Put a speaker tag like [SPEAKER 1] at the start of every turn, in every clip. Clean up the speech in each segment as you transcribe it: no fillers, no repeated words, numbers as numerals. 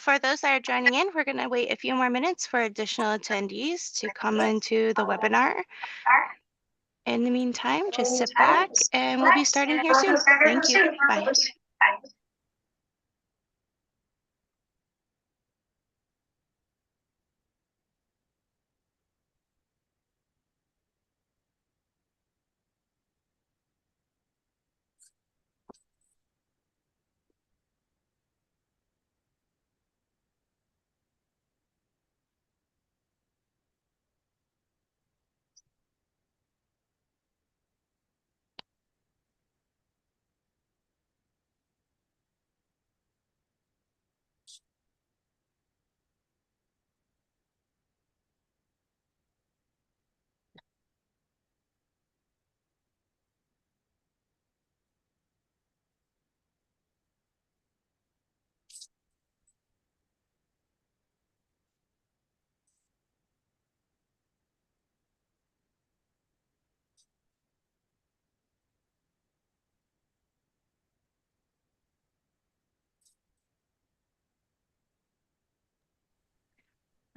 [SPEAKER 1] For those that are joining in, we're going to wait a few more minutes for additional attendees to come into the webinar. In the meantime, just sit back and we'll be starting here soon. Thank you. Bye.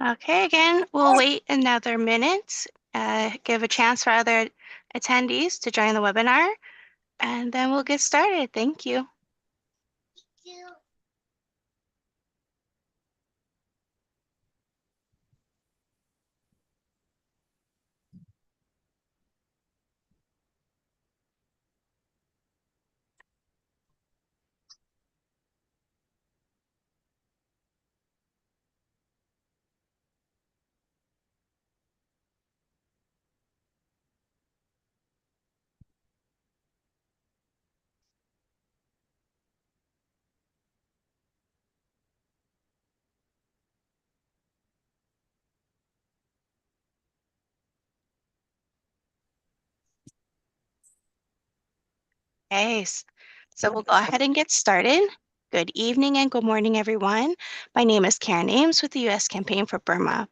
[SPEAKER 1] Okay, again, we'll wait another minute, give a chance for other attendees to join the webinar, and then we'll get started. Thank you. Okay, so we'll go ahead and get started. Good evening and good morning, everyone. My name is Karen Ames with the U.S. Campaign for Burma.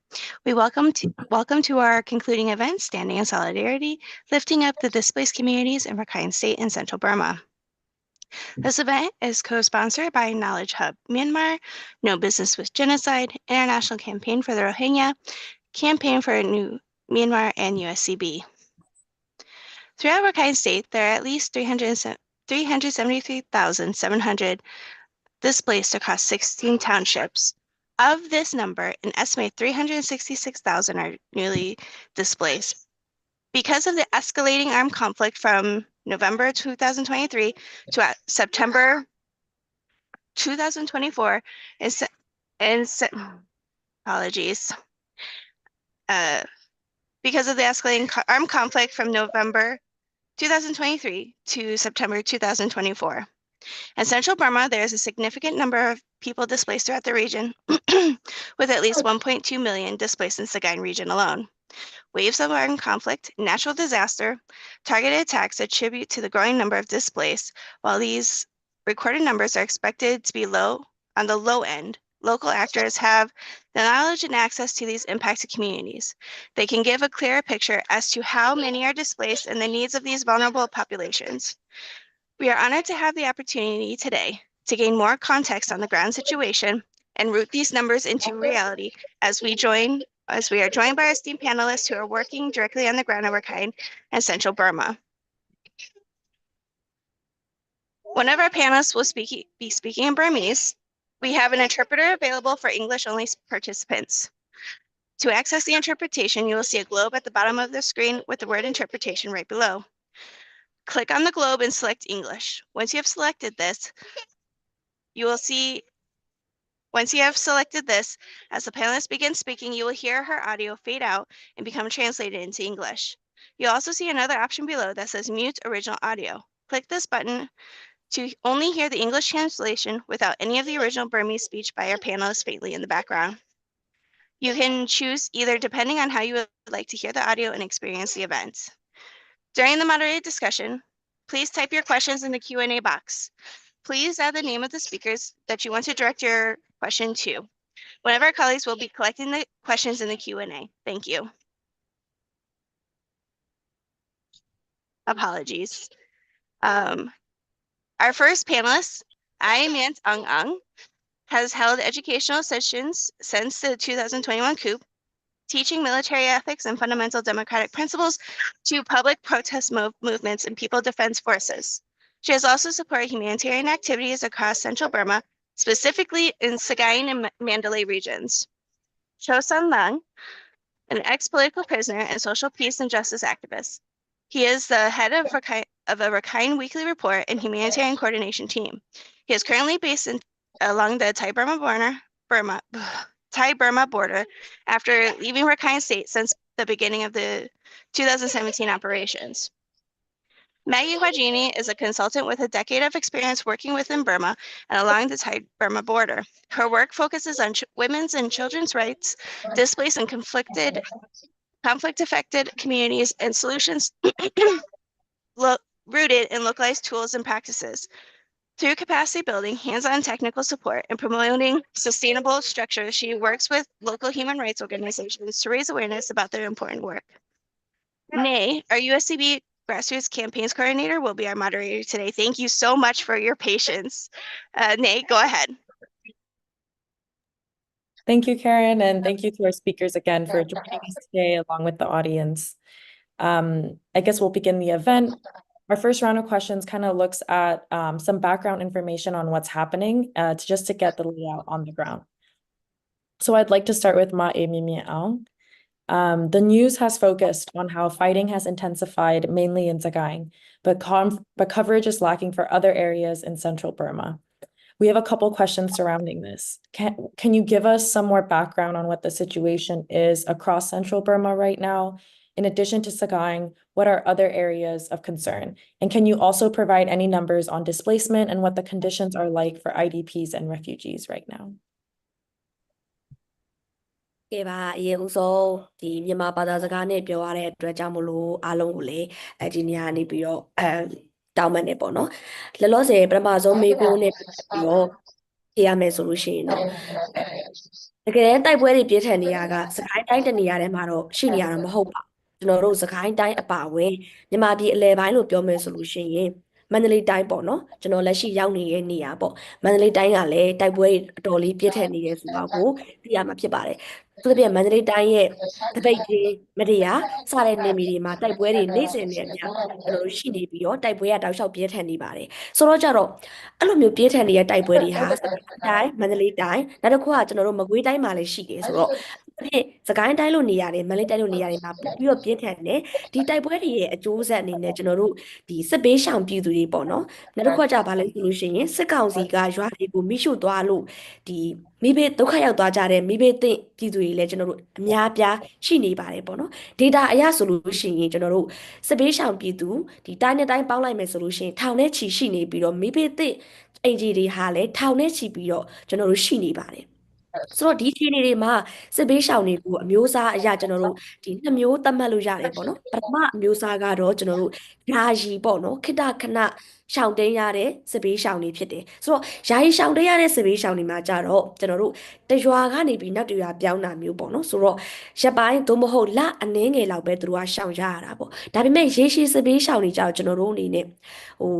[SPEAKER 1] We welcome to our concluding event, Standing in Solidarity, Lifting Up the Displaced Communities in Rakhine State and Central Burma. This event is co-sponsored by Knowledge Hub Myanmar, No Business with Genocide, International Campaign for the Rohingya, Campaign for a New Myanmar, and USCB. Throughout Rakhine State, there are at least 373,700 displaced across 16 townships. Of this number, an estimated 366,000 are newly displaced. Because of the escalating armed conflict from November 2023 to September 2024, apologies. Because of the escalating armed conflict from November 2023 to September 2024. In central Burma, there is a significant number of people displaced throughout the region, with at least 1.2 million displaced in Sagaing region alone. Waves of armed conflict, natural disaster, targeted attacks attribute to the growing number of displaced. While these recorded numbers are expected to be low on the low end, local actors have the knowledge and access to these impacted communities. They can give a clearer picture as to how many are displaced and the needs of these vulnerable populations. We are honored to have the opportunity today to gain more context on the ground situation and root these numbers into reality as we are joined by our esteemed panelists who are working directly on the ground of Rakhine and Central Burma. One of our panelists will be speaking in Burmese. We have an interpreter available for English-only participants. To access the interpretation, you will see a globe at the bottom of the screen with the word interpretation right below. Click on the globe and select English. Once you have selected this, as the panelist begins speaking, you will hear her audio fade out and become translated into English. You'll also see another option below that says Mute Original Audio. Click this button to only hear the English translation without any of the original Burmese speech by our panelists faintly in the background. You can choose either depending on how you would like to hear the audio and experience the event. During the moderated discussion, please type your questions in the Q&A box. Please add the name of the speakers that you want to direct your question to. One of our colleagues will be collecting the questions in the Q&A. Thank you. Apologies. Our first panelist, I am Ung Ung. has held educational sessions since the 2021 coup, teaching military ethics and fundamental democratic principles to public protest movements and people defense forces. She has also supported humanitarian activities across central Burma, specifically in Sagaing and Mandalay regions. Cho Sun Lung, an ex-political prisoner and social peace and justice activist. He is the head of a Rakhine Weekly Report and humanitarian coordination team. He is currently based along the Thai-Burma border after leaving Rakhine State since the beginning of the 2017 operations. Maggie Huajini is a consultant with a decade of experience working within Burma and along the Thai-Burma border. Her work focuses on women's and children's rights, displaced and conflict-affected communities, and solutions rooted in localized tools and practices. Through capacity building, hands-on technical support, and promoting sustainable structures, she works with local human rights organizations to raise awareness about their important work. Nay, our USCB Grassroots Campaigns Coordinator, will be our moderator today. Thank you so much for your patience. Nay, go ahead.
[SPEAKER 2] Thank you, Karen, and thank you to our speakers again for joining us today along with the audience. I guess we'll begin the event. Our first round of questions kind of looks at some background information on what's happening just to get the layout on the ground. So I'd like to start with Ma E Mi Aung. The news has focused on how fighting has intensified mainly in Sagaing, but coverage is lacking for other areas in central Burma. We have a couple questions surrounding this. Can you give us some more background on what the situation is across central Burma right now? In addition to Sagaing, what are other areas of concern? And can you also provide any numbers on displacement and what the conditions are like for IDPs and refugees right now?
[SPEAKER 3] ကဲပါအရင်ဦးဆုံးဒီမြန်မာဘာသာစကားနဲ့ပြောရတဲ့အတွက်ကြောင့်မလို့အားလုံးကိုလည်းဒီနေရာနေပြီးတော့တောင်းပန်နေပေါ့နော်လောလောဆယ်ပထမဆုံးမေးခွန်းနဲ့ပြီးတော့ဖြေရမယ်ဆိုလို့ရှိရင်တော့တကယ်တိုက်ပွဲတွေပြင်းထန်နေရကစကိုင်းတိုင်းတနေရာထဲမှာတော့ရှိနေရတာမဟုတ်ပါကျွန်တော်တို့စကိုင်းတိုင်းအပါအဝင်မြန်မာပြည်အလဲပိုင်းလို့ပြောမယ်ဆိုလို့ရှိရင်မန္တလေးတိုင်းပေါ့နော်ကျွန်တော်လက်ရှိရောက်နေတဲ့နေရာပေါ့မန္တလေးတိုင်းကလည်းတိုက်ပွဲအတော်လေးပြင်းထန်နေတယ်ဆိုတော့ကိုသိရမှာဖြစ်ပါတယ်သူတို့ပြမန္တလေးတိုင်းရဲ့တပိတ်ကြီးမတရားစတဲ့နေမီတွေမှာတိုက်ပွဲတွေနေ့စဉ်နဲ့အမျှကျွန်တော်တို့ရှိနေပြီးတော့တိုက်ပွဲကတောက်လျှောက်ပြင်းထန်နေပါတယ်ဆိုတော့ကြတော့အဲ့လိုမျိုးပြင်းထန်နေတဲ့တိုက်ပွဲတွေဟာစကိုင်းတိုင်းမန္တလေးတိုင်းနောက်တစ်ခုကကျွန်တော်တို့မကွေးတိုင်းမှာလည်းရှိတယ်ဆိုတော့ဖြစ်စကိုင်းတိုင်းလို့နေရတယ်မန္တလေးတိုင်းလို့နေရတယ်မှာပြီးတော့ပြင်းထန်တယ်ဒီတိုက်ပွဲတွေရဲ့အကျိုးဆက်အနေနဲ့ကျွန်တော်တို့ဒီစစ်ပေးရှောင်ပြည်သူတွေပေါ့နော်နောက်တစ်ခုကကြပါလဲဆိုလို့ရှိရင်စစ်ကောင်စီကရွာတွေကိုမိရှုသွားလို့ဒီမိဘဒုက္ခရောက်သွားကြတဲ့မိဘသင့်ပြည်သူတွေလည်းကျွန်တော်တို့အများပြားရှိနေပါတယ်ပေါ့နော် data အရဆိုလို့ရှိရင်ကျွန်တော်တို့စစ်ပေးရှောင်ပြည်သူဒီတိုင်းနဲ့တိုင်းပေါင်းလိုက်မယ်ဆိုလို့ရှိရင်ထောင်နဲ့ချီရှိနေပြီးတော့မိဘသင့်အင်ဂျီတွေဟာလည်းထောင်နဲ့ချီပြီးတော့ကျွန်တော်တို့ရှိနေပါတယ်ဆိုတော့ဒီခြေအနေတွေမှာစစ်ဘေးရှောင်တွေကိုအမျိုးအစားအရာကျွန်တော်တို့ဒီနှစ်မျိုးသတ်မှတ်လို့ရတယ်ပေါ့နော်ပထမအမျိုးအစားကတော့ကျွန်တော်တို့ယာယီပေါ့နော်ခိတခဏရှောင်တိန်ရတဲ့စစ်ဘေးရှောင်တွေဖြစ်တယ်ဆိုတော့ယာယီရှောင်တိန်ရတဲ့စစ်ဘေးရှောင်တွေမှာကြတော့ကျွန်တော်တို့တရွာကနေပြီးနောက်တရွာပြောင်းတာမျိုးပေါ့နော်ဆိုတော့ရက်ပိုင်းသို့မဟုတ်လအနည်းငယ်လောက်ပဲသူတို့ကရှောင်ရတာပေါ့ဒါပေမဲ့ရေရှည်စစ်ဘေးရှောင်တွေကြတော့ကျွန်တော်တို့အနေနဲ့ဟို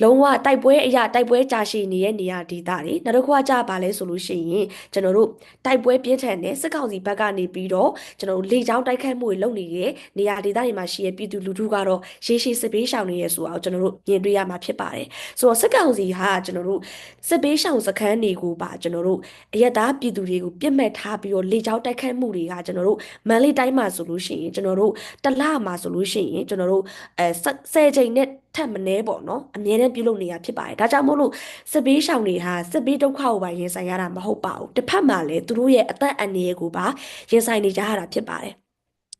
[SPEAKER 3] လုံးဝတိုက်ပွဲအရာတိုက်ပွဲကြာရှည်နေတဲ့နေရာဒေသတွေနောက်တစ်ခုကကြပါလဲဆိုလို့ရှိရင်ကျွန်တော်တို့တိုက်ပွဲပြင်းထန်တဲ့စစ်ကောင်စီဘက်ကနေပြီးတော့ကျွန်တော်တို့လေကြောင်းတိုက်ခိုက်မှုတွေလုပ်နေတဲ့နေရာဒေသတွေမှာရှိတဲ့ပြည်သူလူထုကတော့ရေရှည်စစ်ပေးရှောင်နေရဆိုတာကိုကျွန်တော်တို့မြင်တွေ့ရမှာဖြစ်ပါတယ်ဆိုတော့စစ်ကောင်စီဟာကျွန်တော်တို့စစ်ပေးရှောင်စခန်းတွေကိုပါကျွန်တော်တို့အရက်သားပြည်သူတွေကိုပြစ်မှတ်ထားပြီးတော့လေကြောင်းတိုက်ခိုက်မှုတွေကကျွန်တော်တို့မန်လေးတိုင်းမှာဆိုလို့ရှိရင်ကျွန်တော်တို့တလမှာဆိုလို့ရှိရင်ကျွန်တော်တို့10ချိန်နဲ့ထပ်မနှဲပေါ့နော်အမြဲတမ်းပြုလုပ်နေရဖြစ်ပါတယ်ဒါကြောင့်မို့လို့စစ်ဘေးရှောင်တွေဟာစစ်ဘေးဒုက္ခကိုပါရင်ဆိုင်ရတာမဟုတ်ပါဘူးတစ်ဖက်မှာလည်းသူတို့ရဲ့အသက်အန္တရာယ်ကိုပါရင်ဆိုင်နေကြရတာဖြစ်ပါတယ်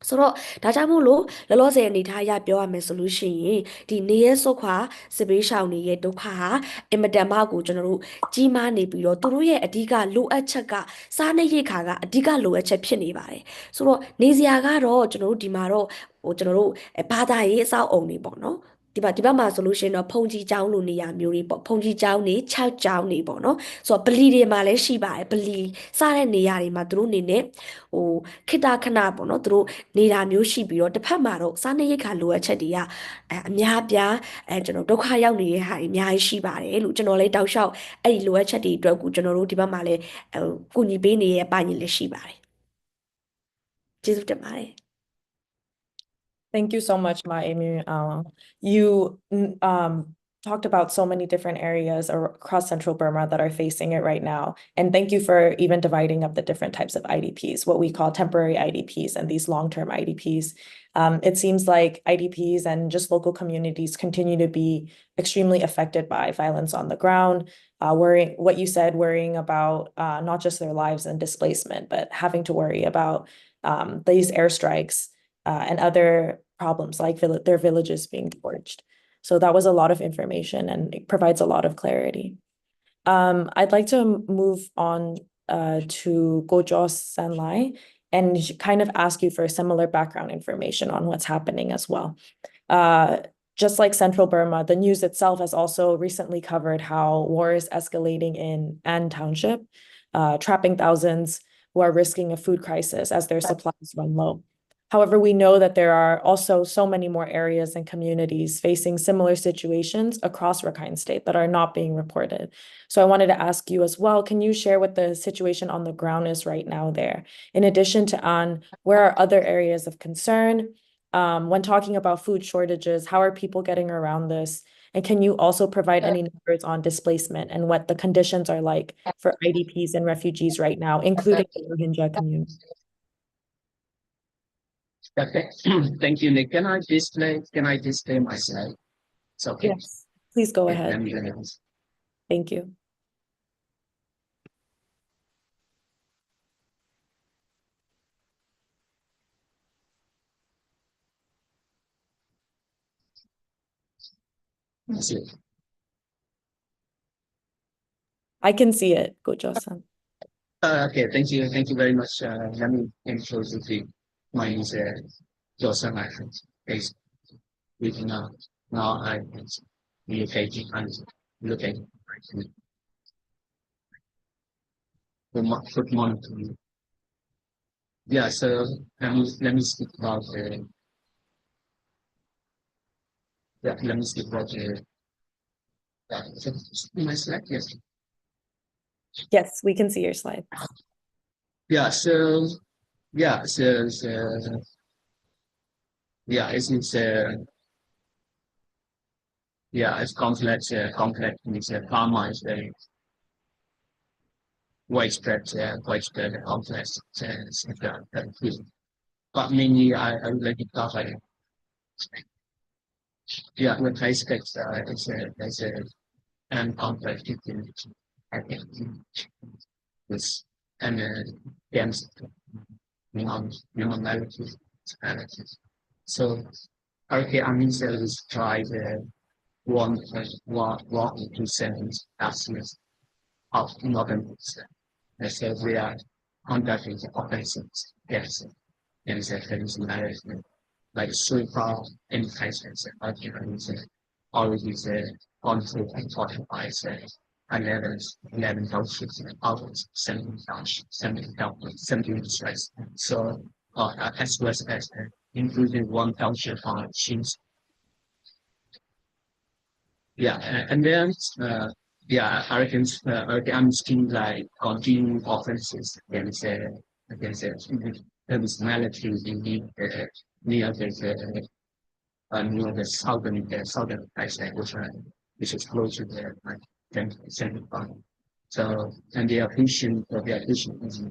[SPEAKER 3] ဆိုတော့ဒါကြောင့်မို့လို့လောလောဆယ်အနေထားအရပြောရမယ်ဆိုလို့ရှိရင်ဒီနေရဲဆုတ်ခွာစစ်ဘေးရှောင်တွေရဲ့ဒုက္ခဟာအင်မတန်မှကိုကျွန်တော်တို့ကြီးမားနေပြီးတော့သူတို့ရဲ့အဓိကလိုအပ်ချက်ကစားနပ်ရိက္ခာကအဓိကလိုအပ်ချက်ဖြစ်နေပါတယ်ဆိုတော့နေစရာကတော့ကျွန်တော်တို့ဒီမှာတော့ဟိုကျွန်တော်တို့ဘာသာရေးအဆောက်အုံတွေပေါ့နော် ဒီဘက်မှာဆိုလို့ရှိရင်တော့ဖုန်ကြီးကျောင်းလိုနေရာမျိုးတွေပေါ့ဖုန်ကြီးကျောင်းနေ6ကျောင်းနေပေါ့နော်ဆိုတော့ဗလီတွေမှာလည်းရှိပါတယ်ဗလီစတဲ့နေရာတွေမှာသူတို့အနေနဲ့ဟိုခိတ္တခဏပေါ့နော်သူတို့နေတာမျိုးရှိပြီးတော့တစ်ဖက်မှာတော့စားနပ်ရိက္ခာလိုအပ်ချက်တွေကအများအပြားကျွန်တော်ဒုက္ခရောက်နေတဲ့ဟာတွေအများကြီးရှိပါတယ်လို့ကျွန်တော်လည်းတောက်လျှောက်အဲ့ဒီလိုအပ်ချက်တွေအတွက်ကိုကျွန်တော်တို့ဒီဘက်မှာလည်းကူညီပေးနေရဲ့အပိုင်းတွေလည်းရှိပါတယ်ကျေးဇူးတင်ပါတယ်
[SPEAKER 2] Thank you so much, Ma Amy. You talked about so many different areas across central Burma that are facing it right now. And thank you for even dividing up the different types of IDPs, what we call temporary IDPs and these long-term IDPs. It seems like IDPs and just local communities continue to be extremely affected by violence on the ground, worrying about not just their lives and displacement, but having to worry about these airstrikes and other problems like their villages being torched. So that was a lot of information and it provides a lot of clarity. I'd like to move on to Gojo Sanlai and kind of ask you for similar background information on what's happening as well. Just like Central Burma, the news itself has also recently covered how war is escalating in An Township, trapping thousands who are risking a food crisis as their supplies run low. However, we know that there are also so many more areas and communities facing similar situations across Rakhine State that are not being reported. So I wanted to ask you as well, can you share what the situation on the ground is right now there? In addition to An, where are other areas of concern? When talking about food shortages, how are people getting around this? And can you also provide any numbers on displacement and what the conditions are like for IDPs and refugees right now, including the Rohingya community?
[SPEAKER 4] Okay. Thank you, Nick. Can I display myself? It's okay.
[SPEAKER 2] Yes, please go ahead. Thank you.
[SPEAKER 4] That's it.
[SPEAKER 2] I can see it, Gojo-san.
[SPEAKER 4] Okay, thank you. Thank you very much. Let me introduce you. My name is Joseph. Based with now I'm relocating and looking. Good morning to you. Yeah, so let me speak about let me speak about my slide. Yes.
[SPEAKER 2] Yes, we can see your slide.
[SPEAKER 4] Yeah, so yeah, it's complex. Complex means Burma is very widespread, complex. But mainly, I would like to talk like when I expect it's and complex I think this and against normality. So Hurricane is tried one to sentence absence of northern. So we are conducting operations. Yes, and it's management like super enticements already conflict and fortified 11 townships and others 17 townships, 17 districts. So as well as including one township on Shins. Yeah, and then Hurricanes scheme like continuing offenses against the military in near the southern Iceland, which is close to the central part. So and their vision is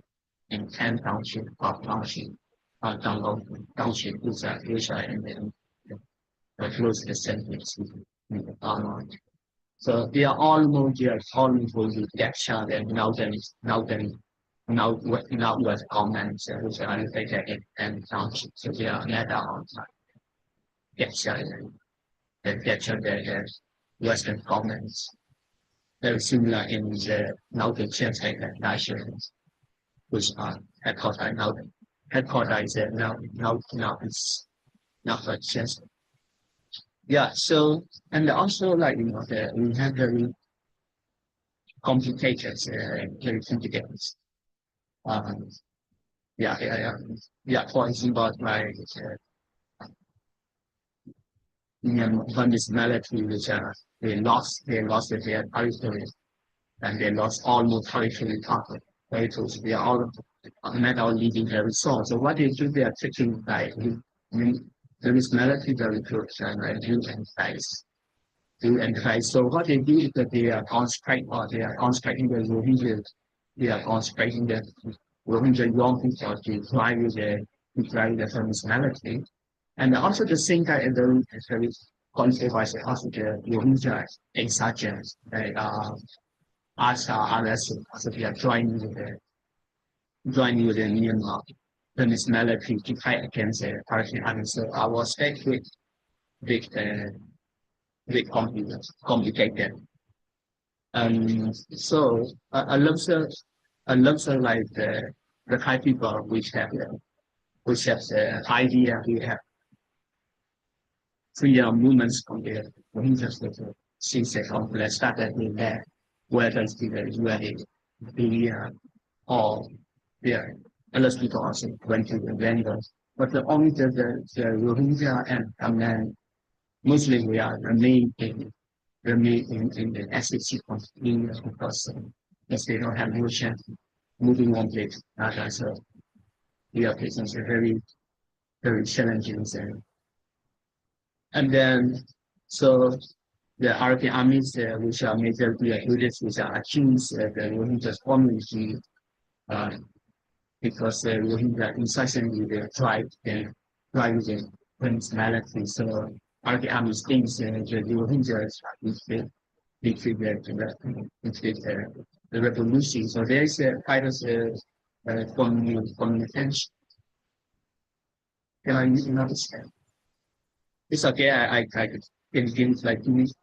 [SPEAKER 4] in 10 township township is Asia and then close to the center in the Parliament. So they are almost for the capture and now with comments which are located in township. So they are not on capture the Western comments. Very similar in the northern Chiang nations, which are headquartered now. Headquartered is now it's not a chance. yeah, so, and also like, we have very complicated, very complicated, um, yeah, for example, like, when this military, which, they lost their territory, and they lost all mortality target vehicles. They are all met our leading the result. So what they do, they are taking like there is military very good and do and face. Do and face. So what they do is that they are conscripting or they are conscripting the Rohingya. They are conscripting the Rohingya young people to drive the famous military. And also the same time in the very conflict by also the Rohingya insurgents. They are as others, so they are joining with the Myanmar Burmese military to fight against the Rakhine army. So I was very big, big complicated. So I love so like the Thai people which have the idea we have freedom movements from the Rohingyas since the conflict started in there, whether it's the or yeah, unless people also went to the vendors. But only the Rohingya and then Muslim we are remain in the SAC country because they don't have no chance moving on with so we are facing a very challenging and then so the RP armies which are majorly units which are accused the Rohingya community uh, because the Rohingya incessantly they try the military. So RP armies thinks the Rohingya defeat the revolution. So there is a kind of communication. Can I understand? It's okay. I can give like 2 minutes.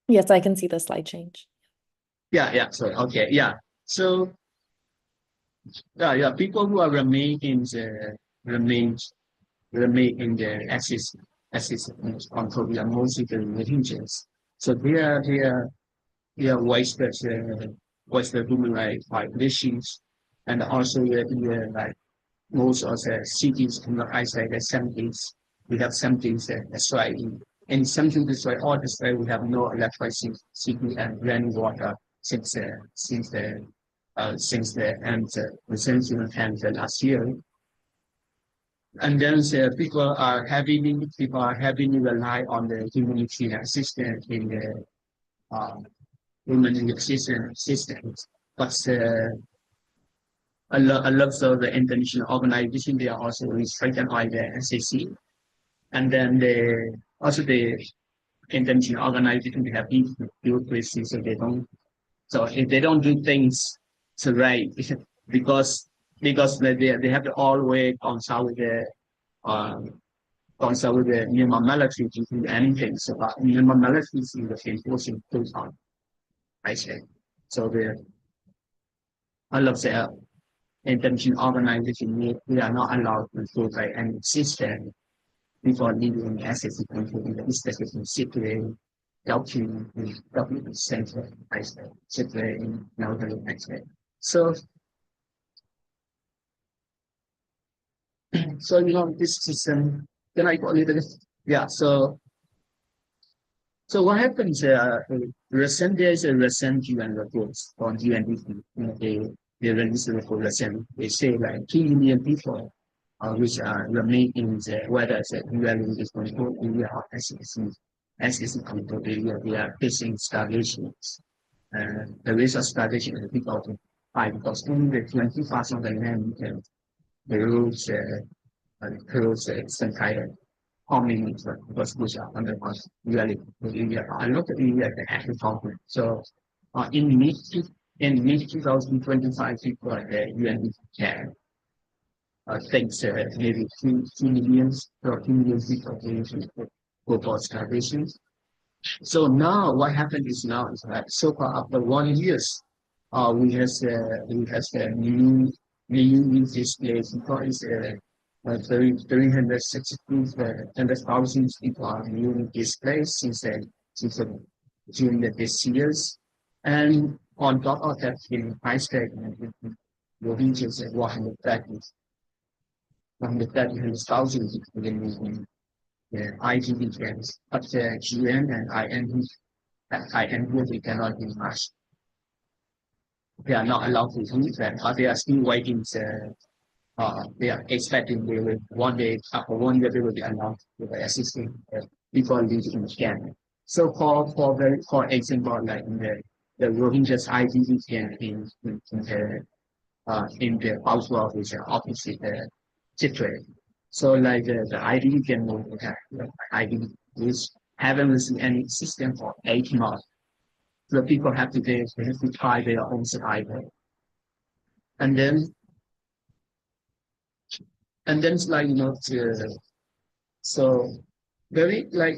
[SPEAKER 2] Yes, I can see the slide change.
[SPEAKER 4] Yeah. So okay. Yeah. So yeah. People who are remain in the axis control. We are mostly the Rohingyas. So they are wasted human rights violations, and also like most of the cities in the outside the seventies, we have something that's right. And something that's right, all this way we have no electricity and running water since the end since the end last year. And then people are heavily rely on the humanitarian assistance in the humanitarian assistance. But a lot of the international organization they are also restricted by the SAC. And then the international organization they have bureaucracy, so if they don't do things so right because they have to always consult with the Myanmar military to do anything. So Myanmar military is the enforcing tools on, I say. So I love the international organization we are not allowed to do by any system before leaving assets in the specific city document center, I say, city in Northern Mexico. So this system, can I go a little bit? Yeah, so what happens? There's a recent UN reports on UNDP. They release a report recent. They say like 2 million people, which are remain in the whether it's a UN is control area or SEC control area, they are facing starvation. The rate of starvation is because because only the 20% of the land the roads some kind of farming was under was really I look at India the actual conflict. So in mid 2025 people at the UN can thinks maybe 2 million or 2 million people go for starvation. So now what happened is now is that so far after 1 year we has the new displaced because 300,000 people are newly displaced during these years. And on top of that, in high state, Rohingyas and 130,000 people in the IDP camps. But the UN and INU, they cannot do much. They are not allowed to do that, but they are still waiting. They are expecting they will one day, after 1 year, they will be allowed to be assisting people living in the camp. So for example, like in the Rohingyas IDP camp in the South which are opposite the Chitwe. So like the IDP camp will have IDP which haven't received any system for 8 months. So people have to try their own survival. And then it's like, so very like,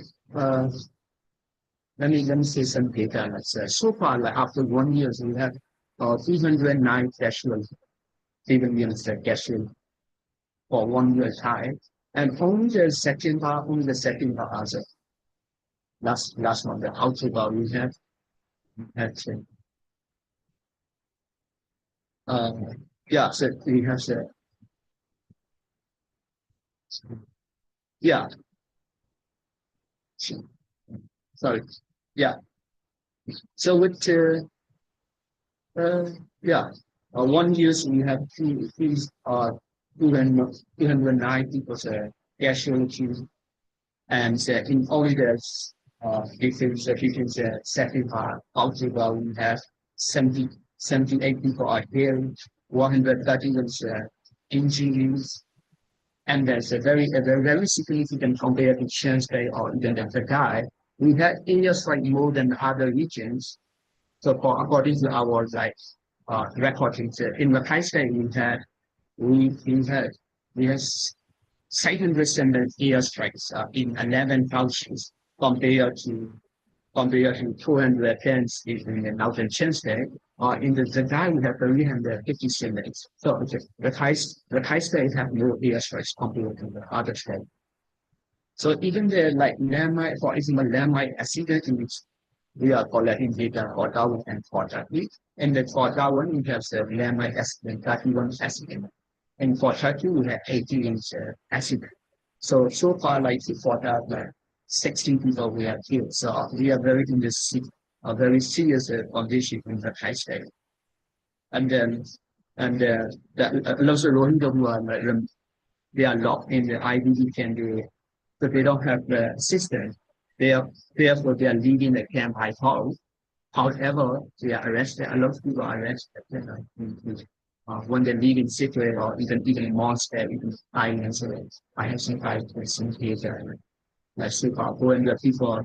[SPEAKER 4] let me say some data. So far, like after 1 year, we have 309 casualties, civilians casualties for 1 year time. And only the second part as last month, the October, we have yeah, so we have yeah. Sorry. Yeah. So with 1 year we have 209 people casualties, and in only the different second part October we have 78 people are here, 130 injuries. And there's a very significant compared to Shan State or even the guy. We had airstrike more than other regions. So according to our recording, in Rakhine State we had 600 airstrikes in 11 countries compared to 210 in the northern Shan State. In the Zhangjiang, we have 357. So the Thai state have no airstrikes compared to the other state. So even the landmine, for example, landmine accident, we are collecting data for Darwin and for Turkey. And then for Darwin, we have the landmine accident, 31 accident. And for Turkey, we have 18 accident. So far, for that, 16 people we have killed. So we are very in this a very serious condition in the Thai state. And then lots of Rohingya who are they are locked in the IDP camp, but they don't have the system. Therefore they are leaving the camp by house. However, they are arrested. A lot of people are arrested when they live in Chitwe or even monster, even islands. I have some cases here. So far, 400 people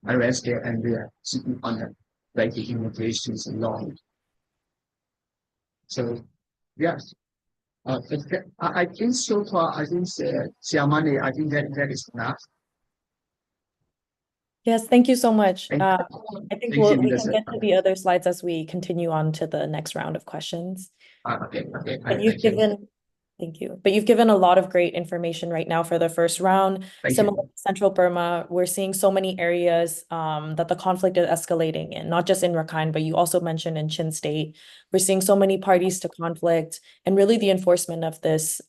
[SPEAKER 4] arrested and they are sitting on the immigrations alone. So, yes, I think so far, I think Siamani, I think that is enough.
[SPEAKER 2] Yes, thank you so much.
[SPEAKER 4] Thank
[SPEAKER 2] I think
[SPEAKER 4] you,
[SPEAKER 2] we can get to the other slides as we continue on to the next round of questions.
[SPEAKER 4] Okay.
[SPEAKER 2] Thank you. But you've given a lot of great information right now for the first round. Similar to Central Burma, we're seeing so many areas that the conflict is escalating in, not just in Rakhine, but you also mentioned in Chin State. We're seeing so many parties to conflict and really the enforcement of this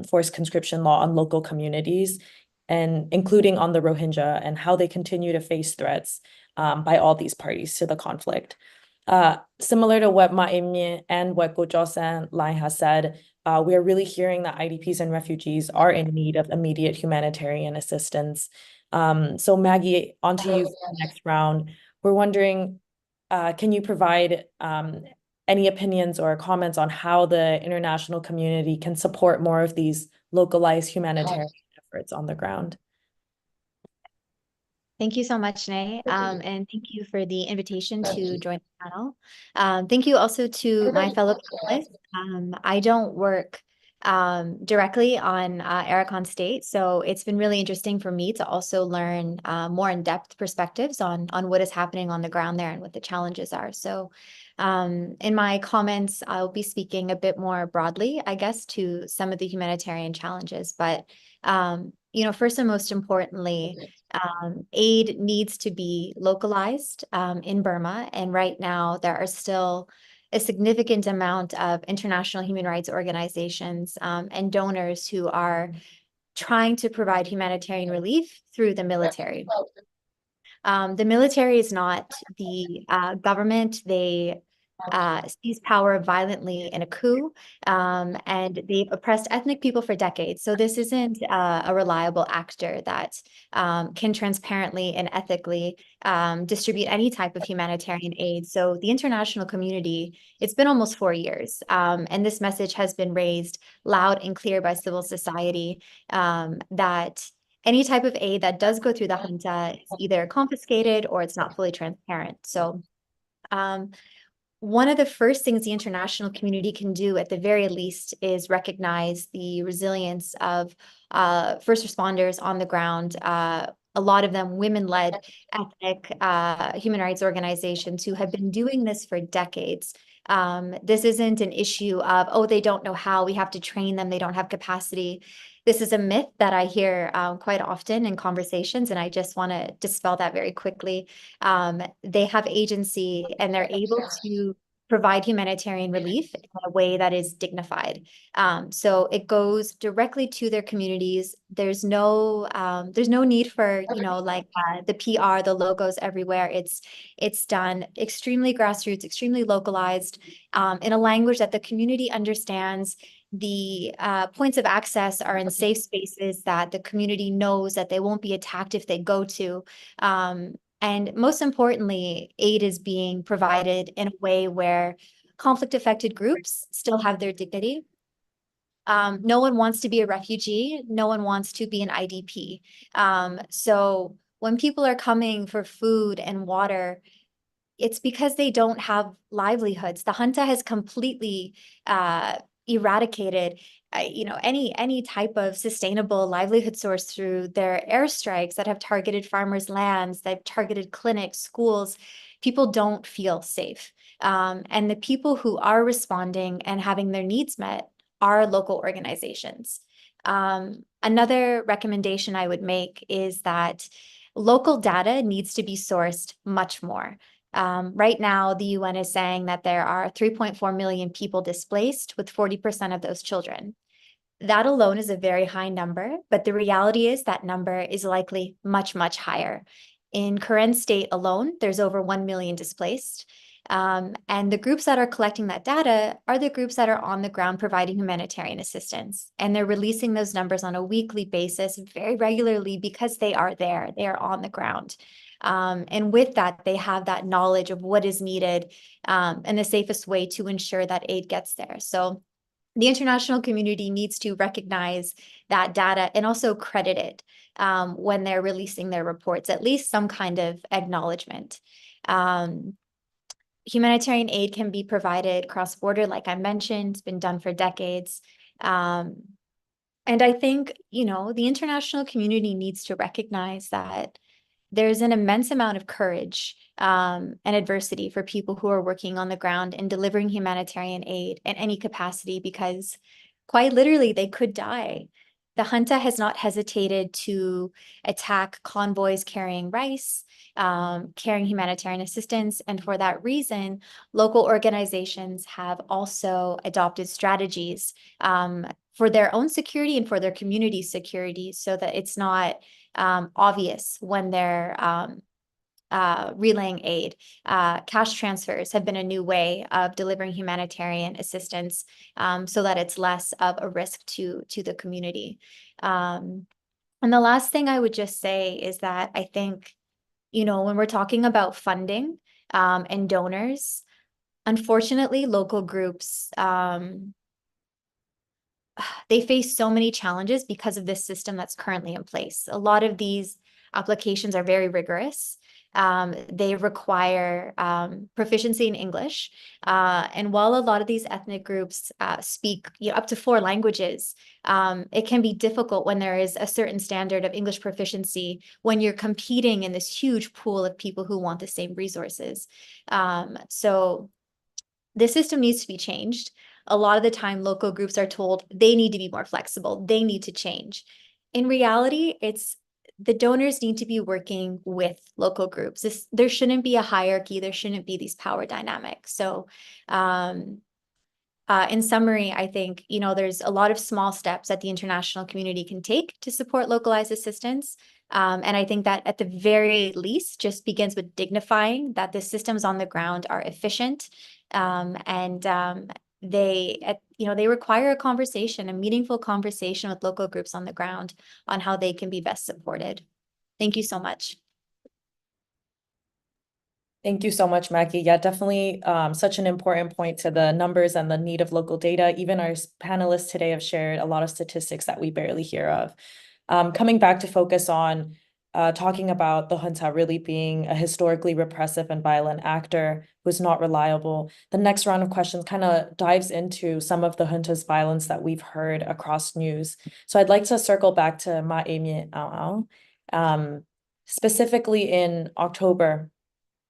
[SPEAKER 2] forced conscription law on local communities, and including on the Rohingya and how they continue to face threats by all these parties to the conflict. Similar to what Ma Im and what Go Jo-san Lai has said, we are really hearing that IDPs and refugees are in need of immediate humanitarian assistance. So Maggie, on to you for the next round. We're wondering, can you provide any opinions or comments on how the international community can support more of these localized humanitarian efforts on the ground?
[SPEAKER 5] Thank you so much, Nay, and thank you for the invitation to join the panel. Thank you also to my fellow panelists. I don't work directly on Rakhine State, so it's been really interesting for me to also learn more in-depth perspectives on what is happening on the ground there and what the challenges are. So In my comments, I'll be speaking a bit more broadly, I guess, to some of the humanitarian challenges. But, first and most importantly, aid needs to be localized in Burma. And right now, there are still a significant amount of international human rights organizations and donors who are trying to provide humanitarian relief through the military. The military is not the government. They seized power violently in a coup, and they've oppressed ethnic people for decades. So this isn't a reliable actor that can transparently and ethically distribute any type of humanitarian aid. So the international community, it's been almost 4 years, and this message has been raised loud and clear by civil society that any type of aid that does go through the junta is either confiscated or it's not fully transparent. So one of the first things the international community can do at the very least is recognize the resilience of first responders on the ground, a lot of them women-led ethnic human rights organizations who have been doing this for decades. This isn't an issue of, oh, they don't know how, we have to train them, they don't have capacity. This is a myth that I hear quite often in conversations, and I just want to dispel that very quickly. They have agency and they're able to provide humanitarian relief in a way that is dignified. So it goes directly to their communities. There's no need for, the PR, the logos everywhere. It's done extremely grassroots, extremely localized, in a language that the community understands. The points of access are in safe spaces that the community knows that they won't be attacked if they go to. And most importantly, aid is being provided in a way where conflict-affected groups still have their dignity. No one wants to be a refugee. No one wants to be an IDP. So when people are coming for food and water, it's because they don't have livelihoods. The junta has completely eradicated any type of sustainable livelihood source through their airstrikes that have targeted farmers' lands, they've targeted clinics, schools. People don't feel safe. And the people who are responding and having their needs met are local organizations. Another recommendation I would make is that local data needs to be sourced much more. Right now, the UN is saying that there are 3.4 million people displaced, with 40% of those children. That alone is a very high number, but the reality is that number is likely much, much higher. In Karen State alone, there's over 1 million displaced. And the groups that are collecting that data are the groups that are on the ground providing humanitarian assistance. And they're releasing those numbers on a weekly basis very regularly because they are there, they are on the ground. And with that, they have that knowledge of what is needed and the safest way to ensure that aid gets there. So the international community needs to recognize that data and also credit it when they're releasing their reports, at least some kind of acknowledgement. Humanitarian aid can be provided cross-border, like I mentioned, it's been done for decades. And I think, the international community needs to recognize that there's an immense amount of courage and adversity for people who are working on the ground and delivering humanitarian aid in any capacity, because quite literally they could die. The junta has not hesitated to attack convoys carrying rice, carrying humanitarian assistance. And for that reason, local organizations have also adopted strategies for their own security and for their community security, so that it's not obvious when they're relaying aid. Cash transfers have been a new way of delivering humanitarian assistance so that it's less of a risk to the community. And the last thing I would just say is that I think, when we're talking about funding and donors, unfortunately, local groups, they face so many challenges because of this system that's currently in place. A lot of these applications are very rigorous. They require proficiency in English. And while a lot of these ethnic groups speak up to 4 languages, it can be difficult when there is a certain standard of English proficiency when you're competing in this huge pool of people who want the same resources. So the system needs to be changed. A lot of the time, local groups are told they need to be more flexible, they need to change. In reality, it's the donors need to be working with local groups. There shouldn't be a hierarchy, there shouldn't be these power dynamics. So in summary, I think, there's a lot of small steps that the international community can take to support localized assistance. And I think that at the very least just begins with dignifying that the systems on the ground are efficient, and they require a conversation, a meaningful conversation with local groups on the ground on how they can be best supported. Thank you so much.
[SPEAKER 2] Thank you so much, Maggie. Yeah, definitely such an important point to the numbers and the need of local data. Even our panelists today have shared a lot of statistics that we barely hear of. Coming back to focus on talking about the junta really being a historically repressive and violent actor who's not reliable, the next round of questions kind of dives into some of the junta's violence that we've heard across news. So I'd like to circle back to Ma Amy Ao. Specifically in October,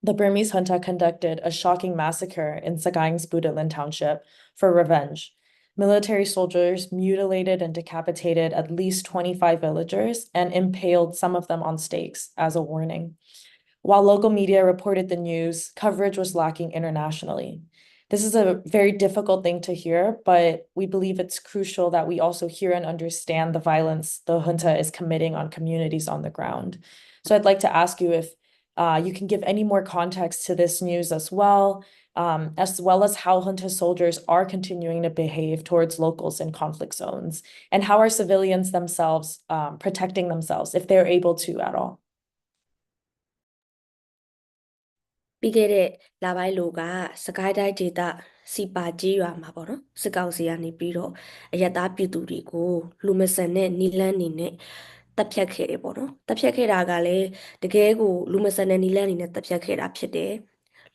[SPEAKER 2] the Burmese junta conducted a shocking massacre in Sagaing's Budalan township for revenge. Military soldiers mutilated and decapitated at least 25 villagers and impaled some of them on stakes as a warning. While local media reported the news, coverage was lacking internationally. This is a very difficult thing to hear, but we believe it's crucial that we also hear and understand the violence the junta is committing on communities on the ground. So I'd like to ask you if you can give any more context to this news as well as how junta soldiers are continuing to behave towards locals in conflict zones, and how are civilians themselves protecting themselves if they're able to at all.
[SPEAKER 3] ပြီးခဲ့တဲ့လပိုင်းလိုကစကိုင်းတိုင်းဒေသစီပါကြီးရွာမှာပေါ့နော်စစ်ကောင်စီကနေပြီးတော့အရက်သားပြည်သူတွေကိုလူမဆန်တဲ့နီလန်းနေနဲ့တပ်ဖြတ်ခဲ့တယ်ပေါ့နော်တပ်ဖြတ်ခဲ့တာကလည်းတကယ်ကိုလူမဆန်တဲ့နီလန်းနေနဲ့တပ်ဖြတ်ခဲ့တာဖြစ်တယ်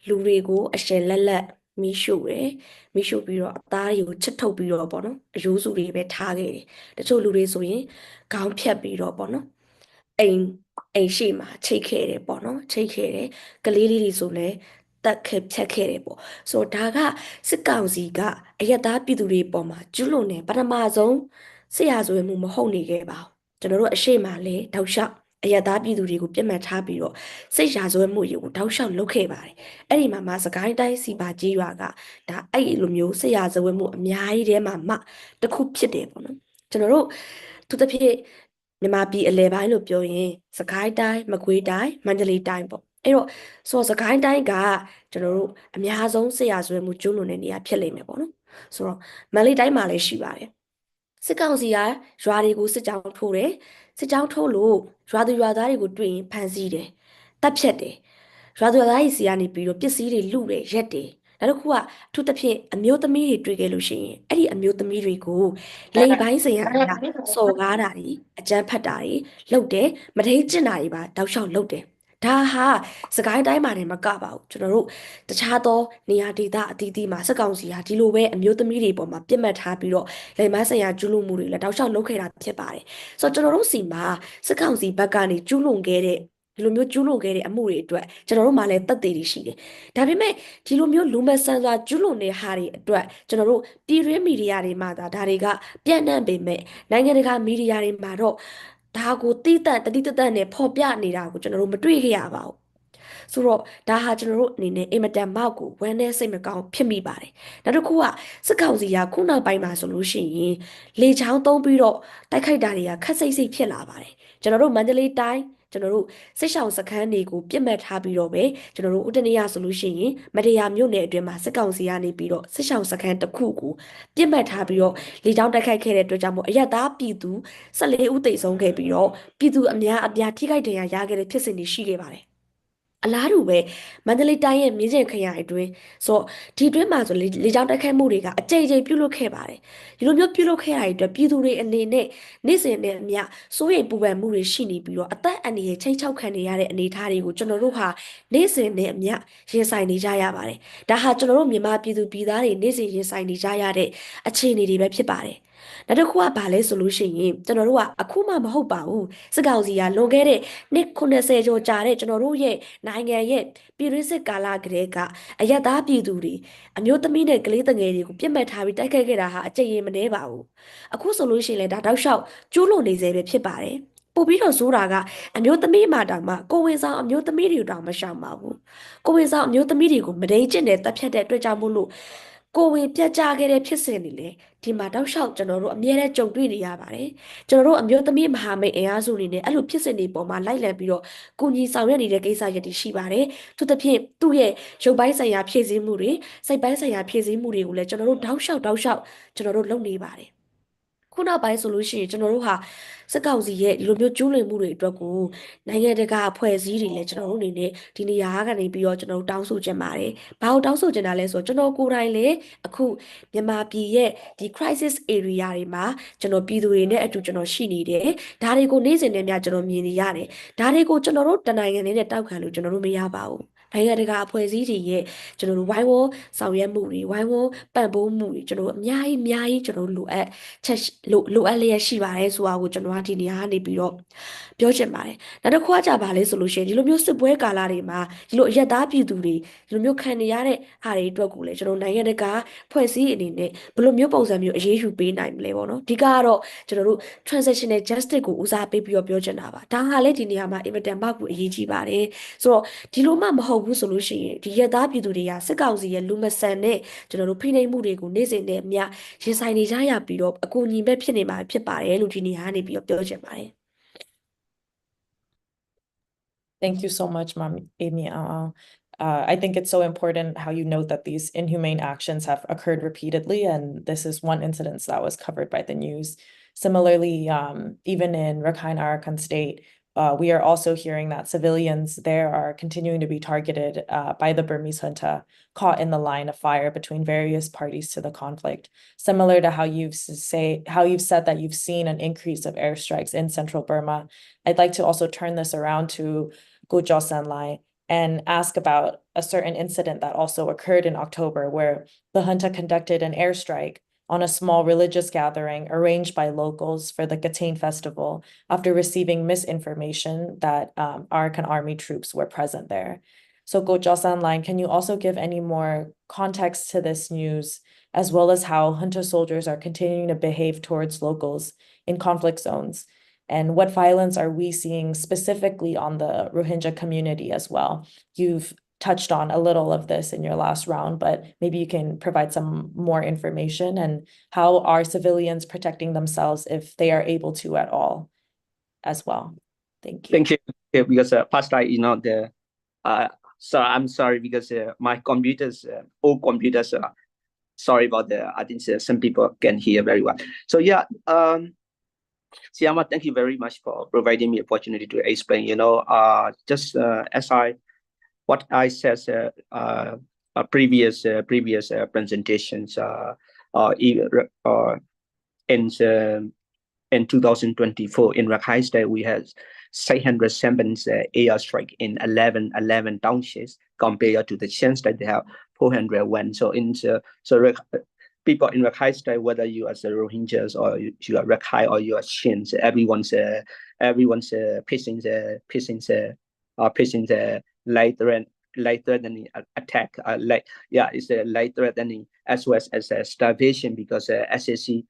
[SPEAKER 3] လူတွေကိုအရှင်လက်လက်မီးရှို့တယ်မီးရှို့ပြီးတော့အသားတွေကိုချစ်ထုတ်ပြီးတော့ပေါ့နော်အယိုးစုတွေပဲထားခဲ့တယ်တချို့လူတွေဆိုရင်ခေါင်းဖြတ်ပြီးတော့ပေါ့နော်အိမ်ရှိမှာချိတ်ခဲ့တယ်ပေါ့နော်ချိတ်ခဲ့တယ်ကလေးလေးတွေဆိုလဲတက်ခဲ့ဖြတ်ခဲ့တယ်ပေါ့ဆိုတော့ဒါကစစ်ကောင်စီကအရက်သားပြည်သူတွေပေါ်မှာကျူးလွန်တဲ့ပထမဆုံးဆရာဆွေမှုမဟုတ်နေခဲ့ပါဘူးကျွန်တော်တို့အရှိမလဲတောက်လျှောက်အရက်သားပြည်သူတွေကိုပြစ်မှတ်ထားပြီးတော့စိတ်ရာဇဝဲမှုတွေကိုတောက်လျှောက်လုပ်ခဲ့ပါတယ်အဲ့ဒီမှာစကိုင်းတိုင်းစီပါကြီးရွာကဒါအဲ့လိုမျိုးစိတ်ရာဇဝဲမှုအများကြီးထဲမှာတစ်ခုဖြစ်တယ်ပေါ့နော်ကျွန်တော်တို့သူတစ်ဖြစ်မြန်မာပြည်အလဲပိုင်းလို့ပြောရင်စကိုင်းတိုင်းမကွေးတိုင်းမန္တလေးတိုင်းပေါ့အဲ့တော့စကိုင်းတိုင်းကကျွန်တော်တို့အများဆုံးဆရာဆွဲမှုကျူးလွန်တဲ့နေရာဖြစ်လိမ့်မယ်ပေါ့နော်ဆိုတော့မန္တလေးတိုင်းမှာလည်းရှိပါတယ်စစ်ကောင်စီကရွာတွေကိုစစ်ကြောင်းထိုးတယ်စစ်ကြောင်းထိုးလို့ရွာသူရွာသားတွေကိုတွေ့ရင်ဖမ်းဆီးတယ်တပ်ဖြတ်တယ်ရွာသူရွာသားတွေစီကနေပြီးတော့ပစ္စည်းတွေလုတယ်ရက်တယ်နောက်တစ်ခုကအထူးသဖြင့်အမျိုးသမီးတွေတွေ့ခဲ့လို့ရှိရင်အဲ့ဒီအမျိုးသမီးတွေကိုလိန်ပိုင်းဆိုင်ရာစော်ကားတာတွေအကြမ်းဖက်တာတွေလုပ်တယ်မထိန်ကျင့်တာတွေပါတောက်လျှောက်လုပ်တယ်ဒါဟာစကိုင်းတိုင်းမှာလည်းမကပါဘူးကျွန်တော်တို့တခြားသောနေရာဒေသအသီးသီးမှာစက်ကောင်စီဟာဒီလိုပဲအမျိုးသမီးတွေပေါ်မှာပြစ်မှတ်ထားပြီးတော့လိမ်မဆိုင်ရာကျူးလွန်မှုတွေလည်းတောက်လျှောက်လုပ်ခဲ့တာဖြစ်ပါတယ်ဆိုတော့ကျွန်တော်တို့စီမှာစက်ကောင်စီဘက်ကနေကျူးလွန်ခဲ့တဲ့ဒီလိုမျိုးကျူးလွန်ခဲ့တဲ့အမှုတွေအတွက်ကျွန်တော်တို့မှလည်းသက်သေတွေရှိတယ်ဒါပေမဲ့ဒီလိုမျိုးလူမဆန်စွာကျူးလွန်တဲ့ဟာတွေအတွက်ကျွန်တော်တို့ပြည်တွင်းမီဒီယာတွေမှာဒါတွေကပြန့်နှံ့ပေမဲ့နိုင်ငံတကာမီဒီယာတွေမှာတော့ဒါကိုတိတက်တတိတတ်နဲ့ဖော်ပြနေတာကိုကျွန်တော်တို့မတွေ့ခဲ့ရပါဘူးဆိုတော့ဒါဟာကျွန်တော်တို့အနေနဲ့အင်မတန်မောက်ကိုဝမ်းနဲ့စိတ်မကောင်းဖြစ်မိပါတယ်နောက်တစ်ခုကစစ်ကောင်စီကခုနောက်ပိုင်းမှာဆိုလို့ရှိရင်လေချောင်းသုံးပြီးတော့တိုက်ခိုက်တာတွေကခက်စိတ်စိတ်ဖြစ်လာပါတယ်ကျွန်တော်တို့မန္တလေးတိုင်းကျွန်တော်တို့စစ်ရှောင်းစခန်းတွေကိုပြစ်မှတ်ထားပြီးတော့ပဲကျွန်တော်တို့ဥတနေရဆိုလို့ရှိရင်မတရားမြို့နယ်အတွင်းမှာစစ်ကောင်စီကနေပြီးတော့စစ်ရှောင်းစခန်းတစ်ခုကိုပြစ်မှတ်ထားပြီးတော့လေကြောင်းတိုက်ခိုက်ခဲ့တဲ့အတွက်ကြောင့်မို့အရက်သားပြည်သူ14ဦးသေဆုံးခဲ့ပြီးတော့ပြည်သူအများအပြားထိခိုက်ဒဏ်ရာရခဲ့တဲ့ဖြစ်စဉ်တွေရှိခဲ့ပါတယ်အလားတူပဲမန္တလေးတိုင်းရဲ့မြင်းကျင်ခရိုင်အတွင်းဆိုဒီအတွင်းမှာဆိုလေကြောင်းတိုက်ခိုက်မှုတွေကအကြိမ်ကြိမ်ပြုလုပ်ခဲ့ပါတယ်ဒီလိုမျိုးပြုလုပ်ခဲ့တာတွေအတွက်ပြည်သူတွေအနေနဲ့နေ့စဉ်နဲ့အမျှစိုးရိမ်ပူပန်မှုတွေရှိနေပြီးတော့အသက်အန္တရာယ်ချိတ်ချောက်ခံနေရတဲ့အနေအထားတွေကိုကျွန်တော်တို့ဟာနေ့စဉ်နဲ့အမျှရင်ဆိုင်နေကြရပါတယ်ဒါဟာကျွန်တော်တို့မြန်မာပြည်သူပြည်သားတွေနေ့စဉ်ရင်ဆိုင်နေကြရတဲ့အခြေအနေတွေပဲဖြစ်ပါတယ် နောက်တစ်ခုကဘာလဲဆိုလို့ရှိရင်ကျွန်တော်တို့ကအခုမှမဟုတ်ပါဘူးစစ်ကောင်စီကလွန်ခဲ့တဲ့နှစ်90ကျော်ကြာတဲ့ကျွန်တော်တို့ရဲ့နိုင်ငံရဲ့ပြည်တွင်းစစ်ကာလကတည်းကအယက်သားပြည်သူတွေအမျိုးသမီးနဲ့ကလေးငယ်တွေကိုပြစ်မှတ်ထားပြီးတိုက်ခိုက်ခဲ့တာဟာအကြိမ်ရင်မနှဲပါဘူးအခုဆိုလို့ရှိရင်လည်းဒါတောက်လျှောက်ကျူးလွန်နေစေပဲဖြစ်ပါတယ်ပို့ပြီးတော့ဆိုတာကအမျိုးသမီးမှတောင်မှကိုဝင်ဆောင်အမျိုးသမီးတွေတောင်မရှောင်ပါဘူးကိုဝင်ဆောင်အမျိုးသမီးတွေကိုမဒိန်ကျင့်တဲ့တပ်ဖြတ်တဲ့အတွက်ကြောင့်မို့လို့ကိုဝင်ပြတ်ကျခဲ့တဲ့ဖြစ်စဉ်တွေလေဒီမှာတောက်လျှောက်ကျွန်တော်တို့အမြဲတမ်းကြုံတွေ့နေရပါတယ်ကျွန်တော်တို့အမျိုးသမီးမဟာမိတ်အင်အားစုတွေနဲ့အဲ့လိုဖြစ်စဉ်တွေပေါ်မှာလိုက်လံပြီးတော့ကုညီဆောင်ရွက်နေတဲ့ကိစ္စရပ်တွေရှိပါတယ်သူတစ်ဖြင့်သူ့ရဲ့ရုပ်ပိုင်းဆိုင်ရာဖြည့်ဆည်းမှုတွေစိတ်ပိုင်းဆိုင်ရာဖြည့်ဆည်းမှုတွေကိုလည်းကျွန်တော်တို့တောက်လျှောက်ကျွန်တော်တို့လုပ်နေပါတယ်ခုနောက်ပိုင်းဆိုလို့ရှိရင်ကျွန်တော်တို့ဟာစစ်ကောင်စီရဲ့ဒီလိုမျိုးကျူးလွန်မှုတွေအတွက်ကိုနိုင်ငံတကာအဖွဲ့အစည်းတွေလည်းကျွန်တော်တို့အနေနဲ့ဒီနေရာကနေပြီးတော့ကျွန်တော်တို့တောင်းဆိုချင်ပါတယ်။ဘာလို့တောင်းဆိုချင်တာလဲဆိုတော့ကျွန်တော်ကိုယ်တိုင်လည်းအခုမြန်မာပြည်ရဲ့ဒီ crisis area တွေမှာကျွန်တော်ပြည်သူတွေနဲ့အတူကျွန်တော်ရှိနေတယ်။ဒါတွေကိုနေ့စဉ်နဲ့များကျွန်တော်မြင်နေရတယ်။ဒါတွေကိုကျွန်တော်တို့တနိုင်ငံနဲ့တောက်ခံလို့ကျွန်တော်တို့မရပါဘူး။နိုင်ငံတကာအဖွဲ့အစည်းတွေရဲ့ကျွန်တော်တို့ဝိုင်းဝန်းဆောင်ရွက်မှုတွေဝိုင်းဝန်းပံ့ပိုးမှုတွေကျွန်တော်တို့အများကြီးကျွန်တော်တို့လိုအပ်ချက်လိုအပ်လျက်ရှိပါတယ်ဆိုတာကိုကျွန်တော်ကဒီနေရာကနေပြီးတော့ပြောချင်ပါတယ်နောက်တစ်ခုကကြပါလဲဆိုလို့ရှိရင်ဒီလိုမျိုးစစ်ပွဲကာလတွေမှာဒီလိုအရက်သားပြည်သူတွေဒီလိုမျိုးခံနေရတဲ့ဟာတွေအတွက်ကိုလည်းကျွန်တော်နိုင်ငံတကာဖွဲ့စည်းအနေနဲ့ဘယ်လိုမျိုးပုံစံမျိုးအရေးယူပေးနိုင်မလဲပေါ့နော်ဒီကတော့ကျွန်တော်တို့ transitional justice ကိုဦးစားပေးပြီးတော့ပြောချင်တာပါဒါဟာလည်းဒီနေရာမှာအင်မတန်မှကိုအရေးကြီးပါတယ်ဆိုတော့ဒီလိုမှမဟုတ်ဘူးဆိုလို့ရှိရင်ဒီရက်သားပြည်သူတွေကစစ်ကောင်စီရဲ့လူမဆန်တဲ့ကျွန်တော်တို့ဖိနှိပ်မှုတွေကိုနေ့စဉ်နဲ့အမျှရင်ဆိုင်နေကြရပြီးတော့အကူအညီပဲဖြစ်နေမှာဖြစ်ပါတယ်လို့ဒီနေရာကနေပြီးတော့ပြောချင်ပါတယ်
[SPEAKER 2] Thank you so much, Mom Amy. I think it's so important how you note that these inhumane actions have occurred repeatedly, and this is one incident that was covered by the news. Similarly, even in Rakhine, Arakan state, we are also hearing that civilians there are continuing to be targeted by the Burmese junta, caught in the line of fire between various parties to the conflict. Similar to how you've said that you've seen an increase of airstrikes in central Burma, I'd like to also turn this around to Gojo Sanlai and ask about a certain incident that also occurred in October, where the junta conducted an airstrike on a small religious gathering arranged by locals for the Katane festival after receiving misinformation that Arakan army troops were present there. So Gojo Sanlai, can you also give any more context to this news, as well as how junta soldiers are continuing to behave towards locals in conflict zones? And what violence are we seeing specifically on the Rohingya community as well? You've touched on a little of this in your last round, but maybe you can provide some more information, and how are civilians protecting themselves if they are able to at all as well? Thank you.
[SPEAKER 6] Thank you. Yeah, because past I is not the so I'm sorry because my computers old computers sorry about the I think some people can hear very well. So yeah, Siama, thank you very much for providing me opportunity to explain. Just as what I said previous presentations in 2024 in Rakhine State we had 607 airstrike in 11 townships compared to the chance that they have 401. So people in Rakhine State, whether you are the Rohingyas or you are Rakhine or you are Shins, everyone's facing the light threatening attack. It's a light threatening as well as starvation, because SSC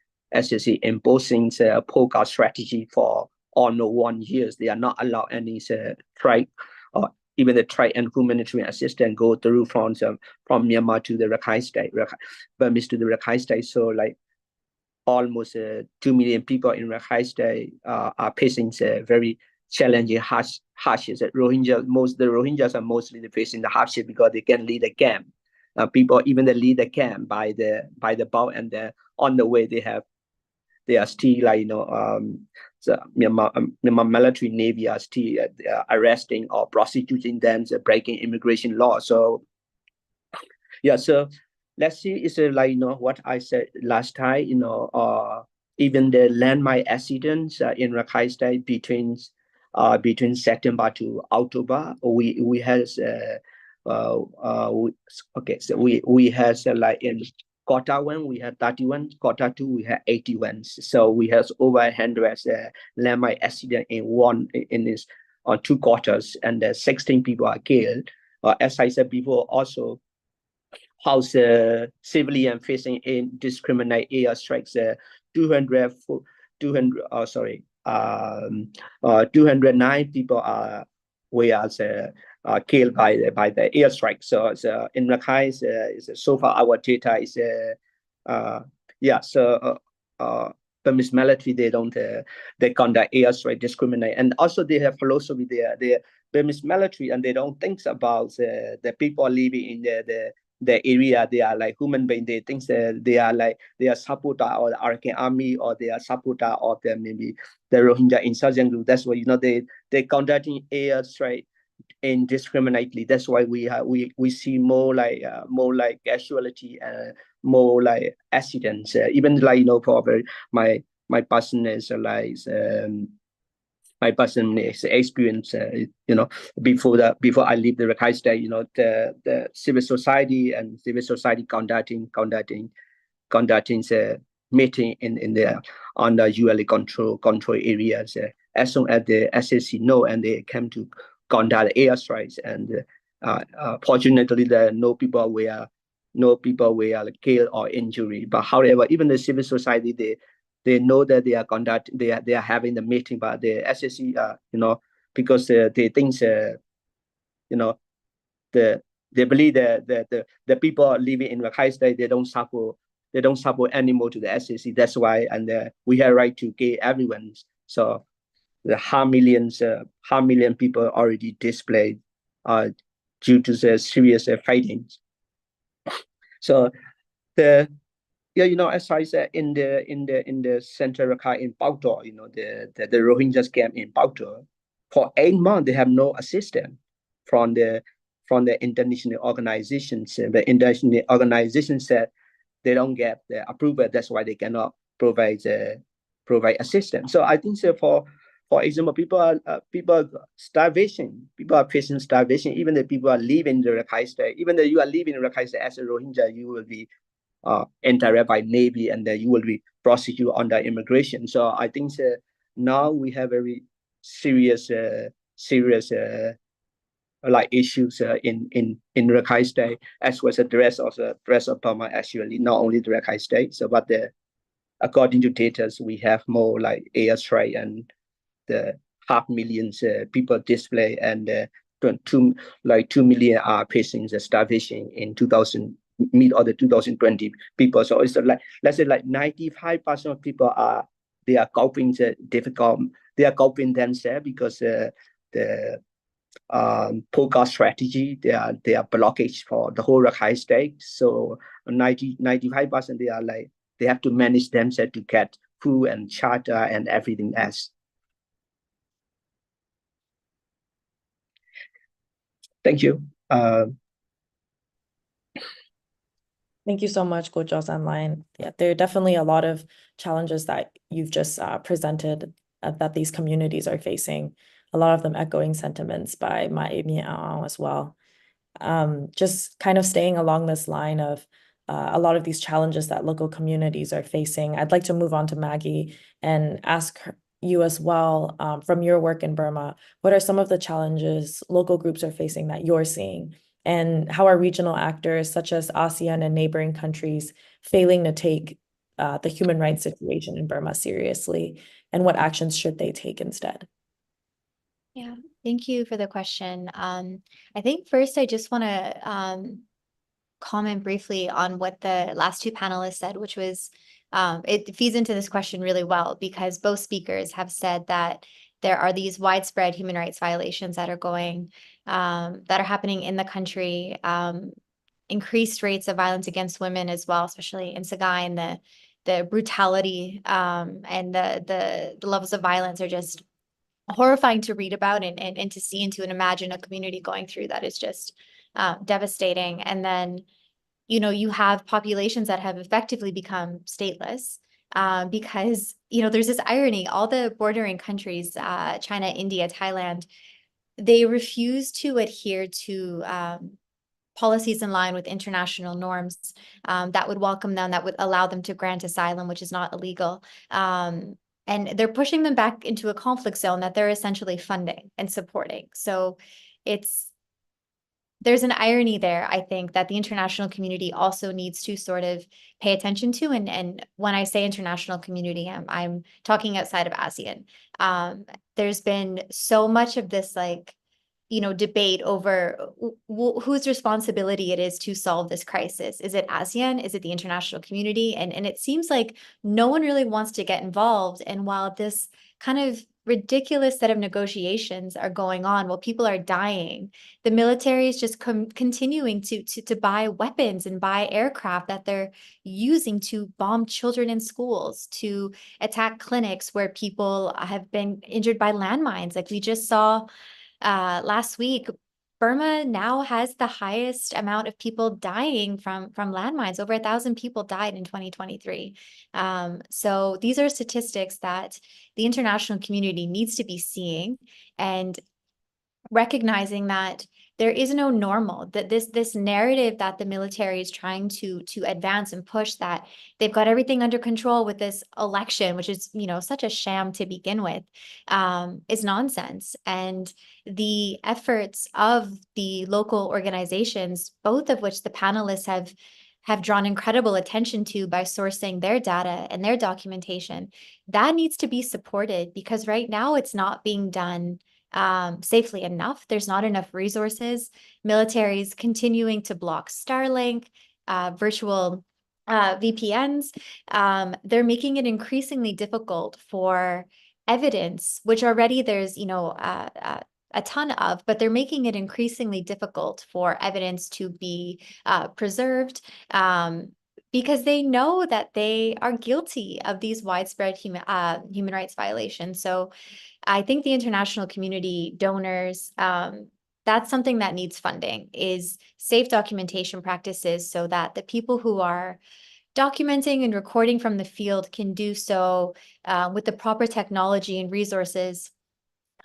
[SPEAKER 6] imposing the POCA strategy for almost 1 year. They are not allowed any strike or even the trade and humanitarian assistance go through from Myanmar to the Rakhine State, Burmese to the Rakhine State. So like almost 2 million people in Rakhine State are facing very challenging hardships. The Rohingyas are mostly facing the hardship because they can lead a camp. People even they lead the camp by the boat, and on the way they are still the Myanmar military navy are still arresting or prosecuting them, breaking immigration law. So yeah, so let's see. It's what I said last time. Even the landmine accidents in Rakhine State between September to October, we had we had Quarter 1, we had 31. Quarter 2, we had 81. So we have over 100 landmine accident in this on 2 quarters, and 16 people are killed. As I said before, also how's civilian facing indiscriminate airstrikes. 209 people are killed by the airstrike. So in Rakhine, so far our data is Burmese military, they don't they conduct airstrike discriminate, and also they have philosophy their Burmese military, and they don't think about the people living in the area. They are like human beings. They think they are supporter of the Rakhine army, or they are supporter of maybe the Rohingya insurgent group. That's why they conducting airstrike indiscriminately. That's why we see more like casualty and more like accidents. Even like for my person is my person is experience. Before I leave the Rakhine State, the civil society conducting meeting in the on the ULA control areas. As soon as the SSC know, and they came to conduct airstrikes, and fortunately there no people were killed or injured. But however, even the civil society, they know that they are having the meeting, but the SSC because they think they believe that the people living in Rakhine State, they don't support anymore to the SSC. That's why, and we have right to get everyone. So the half million people already displaced due to the serious fightings. So as I said, in the central Rakhine in Pauktor, the Rohingyas camp in Pauktor, for 8 months they have no assistance from the international organizations. The international organization said they don't get the approval. That's why they cannot provide assistance. So I think for example, people are starvation. People are facing starvation. Even the people are leaving the Rakhine State. Even though you are leaving Rakhine State as a Rohingya, you will be entered by Navy, and then you will be prosecuted under immigration. So I think now we have very serious like issues in Rakhine State, as well as the rest of Burma, actually, not only the Rakhine State. So, but according to data, we have more like airstrike, and the 500,000 people displaced, and 2 million are facing the starvation in 2020 people. So it's like, let's say like 95% of people they are coping difficult. They are coping themselves because the POCA strategy, they are blockage for the whole Rakhine State. So 95% they are like, they have to manage themselves to get food and shelter and everything else. Thank you.
[SPEAKER 2] Thank you so much, Coach Online. Yeah, there are definitely a lot of challenges that you've just presented that these communities are facing. A lot of them echoing sentiments by Ma'emi as well. Just kind of staying along this line of a lot of these challenges that local communities are facing. I'd like to move on to Maggie and ask you as well, from your work in Burma, what are some of the challenges local groups are facing that you're seeing? And how are regional actors such as ASEAN and neighboring countries failing to take the human rights situation in Burma seriously? And what actions should they take instead?
[SPEAKER 5] Yeah, thank you for the question. I think first I just want to comment briefly on what the last two panelists said, which was it feeds into this question really well, because both speakers have said that there are these widespread human rights violations that are happening in the country, increased rates of violence against women as well, especially in Sagaing, and the brutality and the levels of violence are just horrifying to read about and to see and to imagine a community going through. That is just devastating. And then, you have populations that have effectively become stateless because, there's this irony. All the bordering countries, China, India, Thailand, they refuse to adhere to policies in line with international norms that would welcome them, that would allow them to grant asylum, which is not illegal. And they're pushing them back into a conflict zone that they're essentially funding and supporting. So there's an irony there, I think, that the international community also needs to sort of pay attention to. And when I say international community, I'm talking outside of ASEAN. There's been so much of this, like, debate over whose responsibility it is to solve this crisis. Is it ASEAN? Is it the international community? And it seems like no one really wants to get involved. And while this kind of ridiculous set of negotiations are going on, while people are dying, the military is just continuing to buy weapons and buy aircraft that they're using to bomb children in schools, to attack clinics where people have been injured by landmines. Like we just saw last week, Burma now has the highest amount of people dying from landmines. Over 1,000 people died in 2023. So these are statistics that the international community needs to be seeing and recognizing that there is no normal, that this narrative that the military is trying to advance and push, that they've got everything under control with this election, which is, such a sham to begin with, is nonsense. And the efforts of the local organizations, both of which the panelists have drawn incredible attention to by sourcing their data and their documentation, that needs to be supported, because right now it's not being done safely enough. There's not enough resources. Military's continuing to block Starlink, virtual VPNs. They're making it increasingly difficult for evidence, which already there's, a ton of, but they're making it increasingly difficult for evidence to be preserved, because they know that they are guilty of these widespread human rights violations. So I think the international community, donors, that's something that needs funding, is safe documentation practices, so that the people who are documenting and recording from the field can do so with the proper technology and resources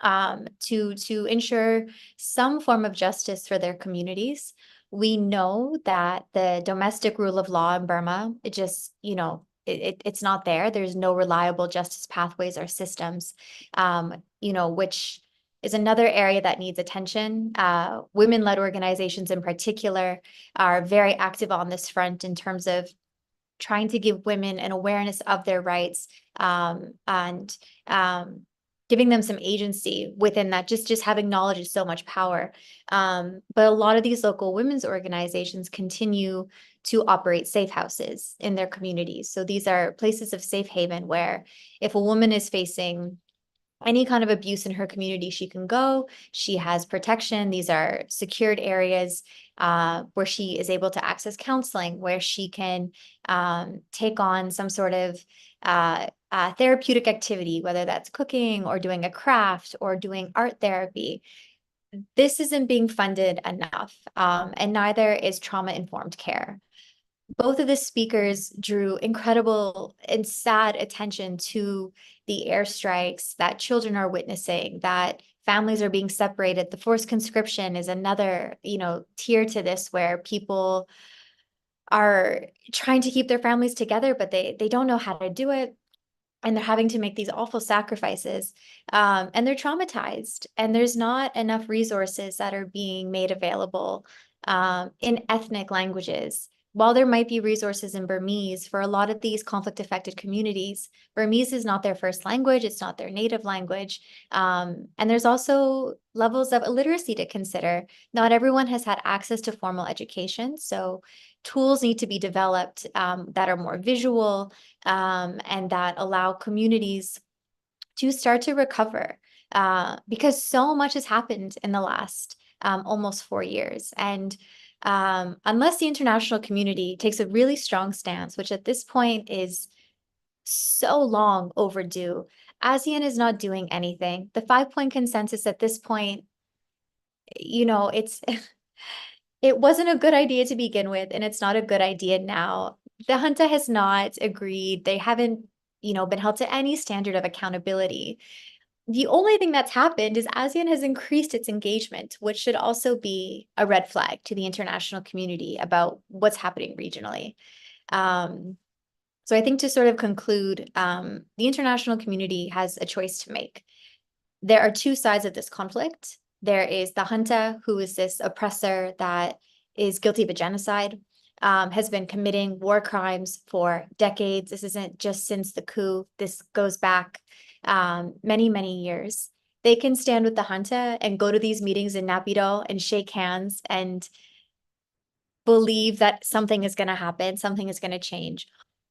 [SPEAKER 5] to ensure some form of justice for their communities. We know that the domestic rule of law in Burma, it just, it's not there. There's no reliable justice pathways or systems, which is another area that needs attention. Women-led organizations in particular are very active on this front in terms of trying to give women an awareness of their rights, and giving them some agency within that. Just having knowledge is so much power. But a lot of these local women's organizations continue to operate safe houses in their communities. So these are places of safe haven where if a woman is facing any kind of abuse in her community, she can go, she has protection. These are secured areas where she is able to access counseling, where she can take on some sort of therapeutic activity, whether that's cooking or doing a craft or doing art therapy. This isn't being funded enough, and neither is trauma-informed care. Both of the speakers drew incredible and sad attention to the airstrikes that children are witnessing, that families are being separated. The forced conscription is another, tier to this, where people are trying to keep their families together, but they don't know how to do it. And they're having to make these awful sacrifices, and they're traumatized, and there's not enough resources that are being made available in ethnic languages. While there might be resources in Burmese, for a lot of these conflict-affected communities, Burmese is not their first language, it's not their native language. And there's also levels of illiteracy to consider. Not everyone has had access to formal education, so tools need to be developed that are more visual, and that allow communities to start to recover, because so much has happened in the last almost 4 years. And unless the international community takes a really strong stance, which at this point is so long overdue, ASEAN is not doing anything. The 5-point consensus at this point, it wasn't a good idea to begin with, and it's not a good idea now. The junta has not agreed. They haven't, been held to any standard of accountability. the only thing that's happened is ASEAN has increased its engagement, which should also be a red flag to the international community about what's happening regionally. So I think to sort of conclude, the international community has a choice to make. There are two sides of this conflict. There is the junta, who is this oppressor that is guilty of a genocide, has been committing war crimes for decades. This isn't just since the coup. This goes back many, many years. They can stand with the junta and go to these meetings in Naypyidaw and shake hands and believe that something is going to happen, something is going to change.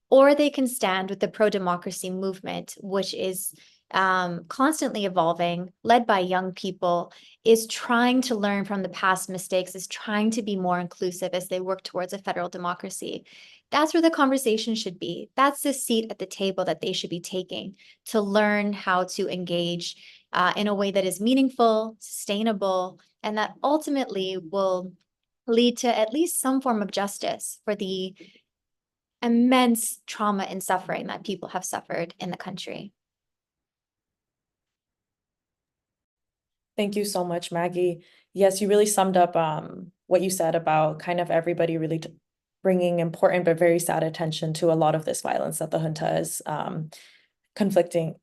[SPEAKER 5] Or they can stand with the pro-democracy movement, which is constantly evolving, led by young people, is trying to learn from the past mistakes, is trying to be more inclusive as they work towards a federal democracy. That's where the conversation should be. That's the seat at the table that they should be taking to learn how to engage in a way that is meaningful, sustainable, and that ultimately will lead to at least some form of justice for the immense trauma and suffering that people have suffered in the country.
[SPEAKER 2] Thank you so much, Maggie. Yes, you really summed up what you said about kind of everybody really bringing important but very sad attention to a lot of this violence that the junta is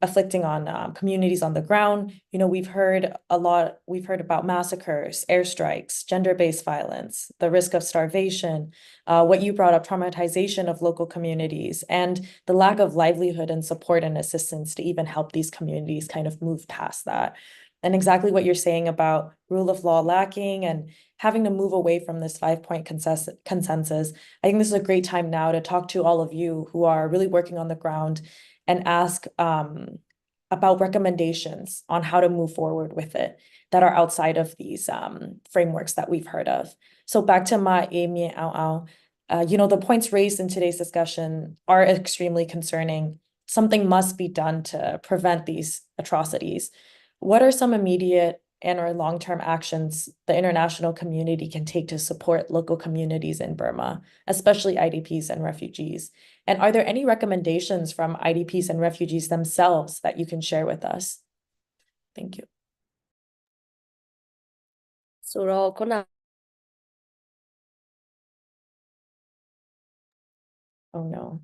[SPEAKER 2] afflicting on communities on the ground. You know, we've heard about massacres, airstrikes, gender-based violence, the risk of starvation, what you brought up, traumatization of local communities, and the lack of livelihood and support and assistance to even help these communities kind of move past that. And exactly what you're saying about rule of law lacking and having to move away from this 5-point consensus. I think this is a great time now to talk to all of you who are really working on the ground and ask about recommendations on how to move forward with it that are outside of these frameworks that we've heard of. So back to Ma Mie Ao Ao, you know, the points raised in today's discussion are extremely concerning. Something must be done to prevent these atrocities. What are some immediate and or long-term actions the international community can take to support local communities in Burma, especially IDPs and refugees? And are there any recommendations from IDPs and refugees themselves that you can share with us? Thank you.
[SPEAKER 3] So
[SPEAKER 2] Oh no.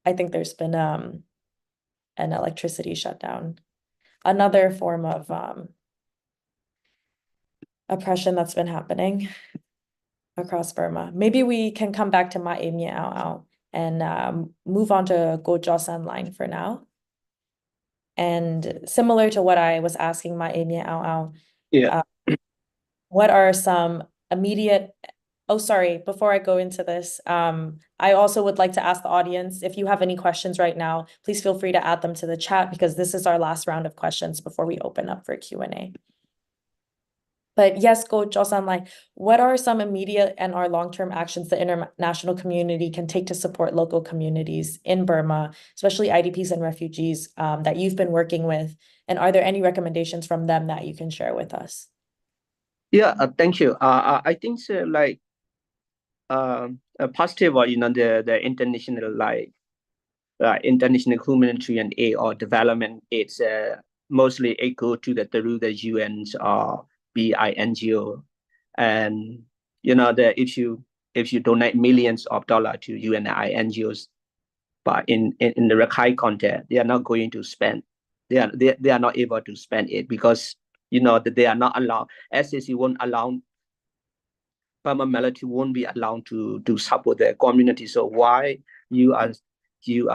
[SPEAKER 2] I think there's been an electricity shutdown. Another form of oppression that's been happening across Burma. Maybe we can come back to Ma Mie Ao Ao and move on to Go Joseon line for now. And similar to what I was asking Ma Mie Ao Ao,
[SPEAKER 6] Yeah.
[SPEAKER 2] what are some immediate, oh, sorry, before I go into this, I also would like to ask the audience, if you have any questions right now, please feel free to add them to the chat because this is our last round of questions before we open up for Q&A. But yes, Go Joseon line, what are some immediate and or long-term actions the international community can take to support local communities in Burma, especially IDPs and refugees that you've been working with? And are there any recommendations from them that you can share with us?
[SPEAKER 6] Yeah, thank you. I think so, like positive, you know, the international international humanitarian aid or development aids mostly it go to through the UN's BINGO, and you know if you donate millions of dollars to UN NGOs, but in the Rakhine context, they are not going to spend. They are not able to spend it because you know that they are not allowed. SAC won't allow. Burma military won't be allowed to support the community. So why why you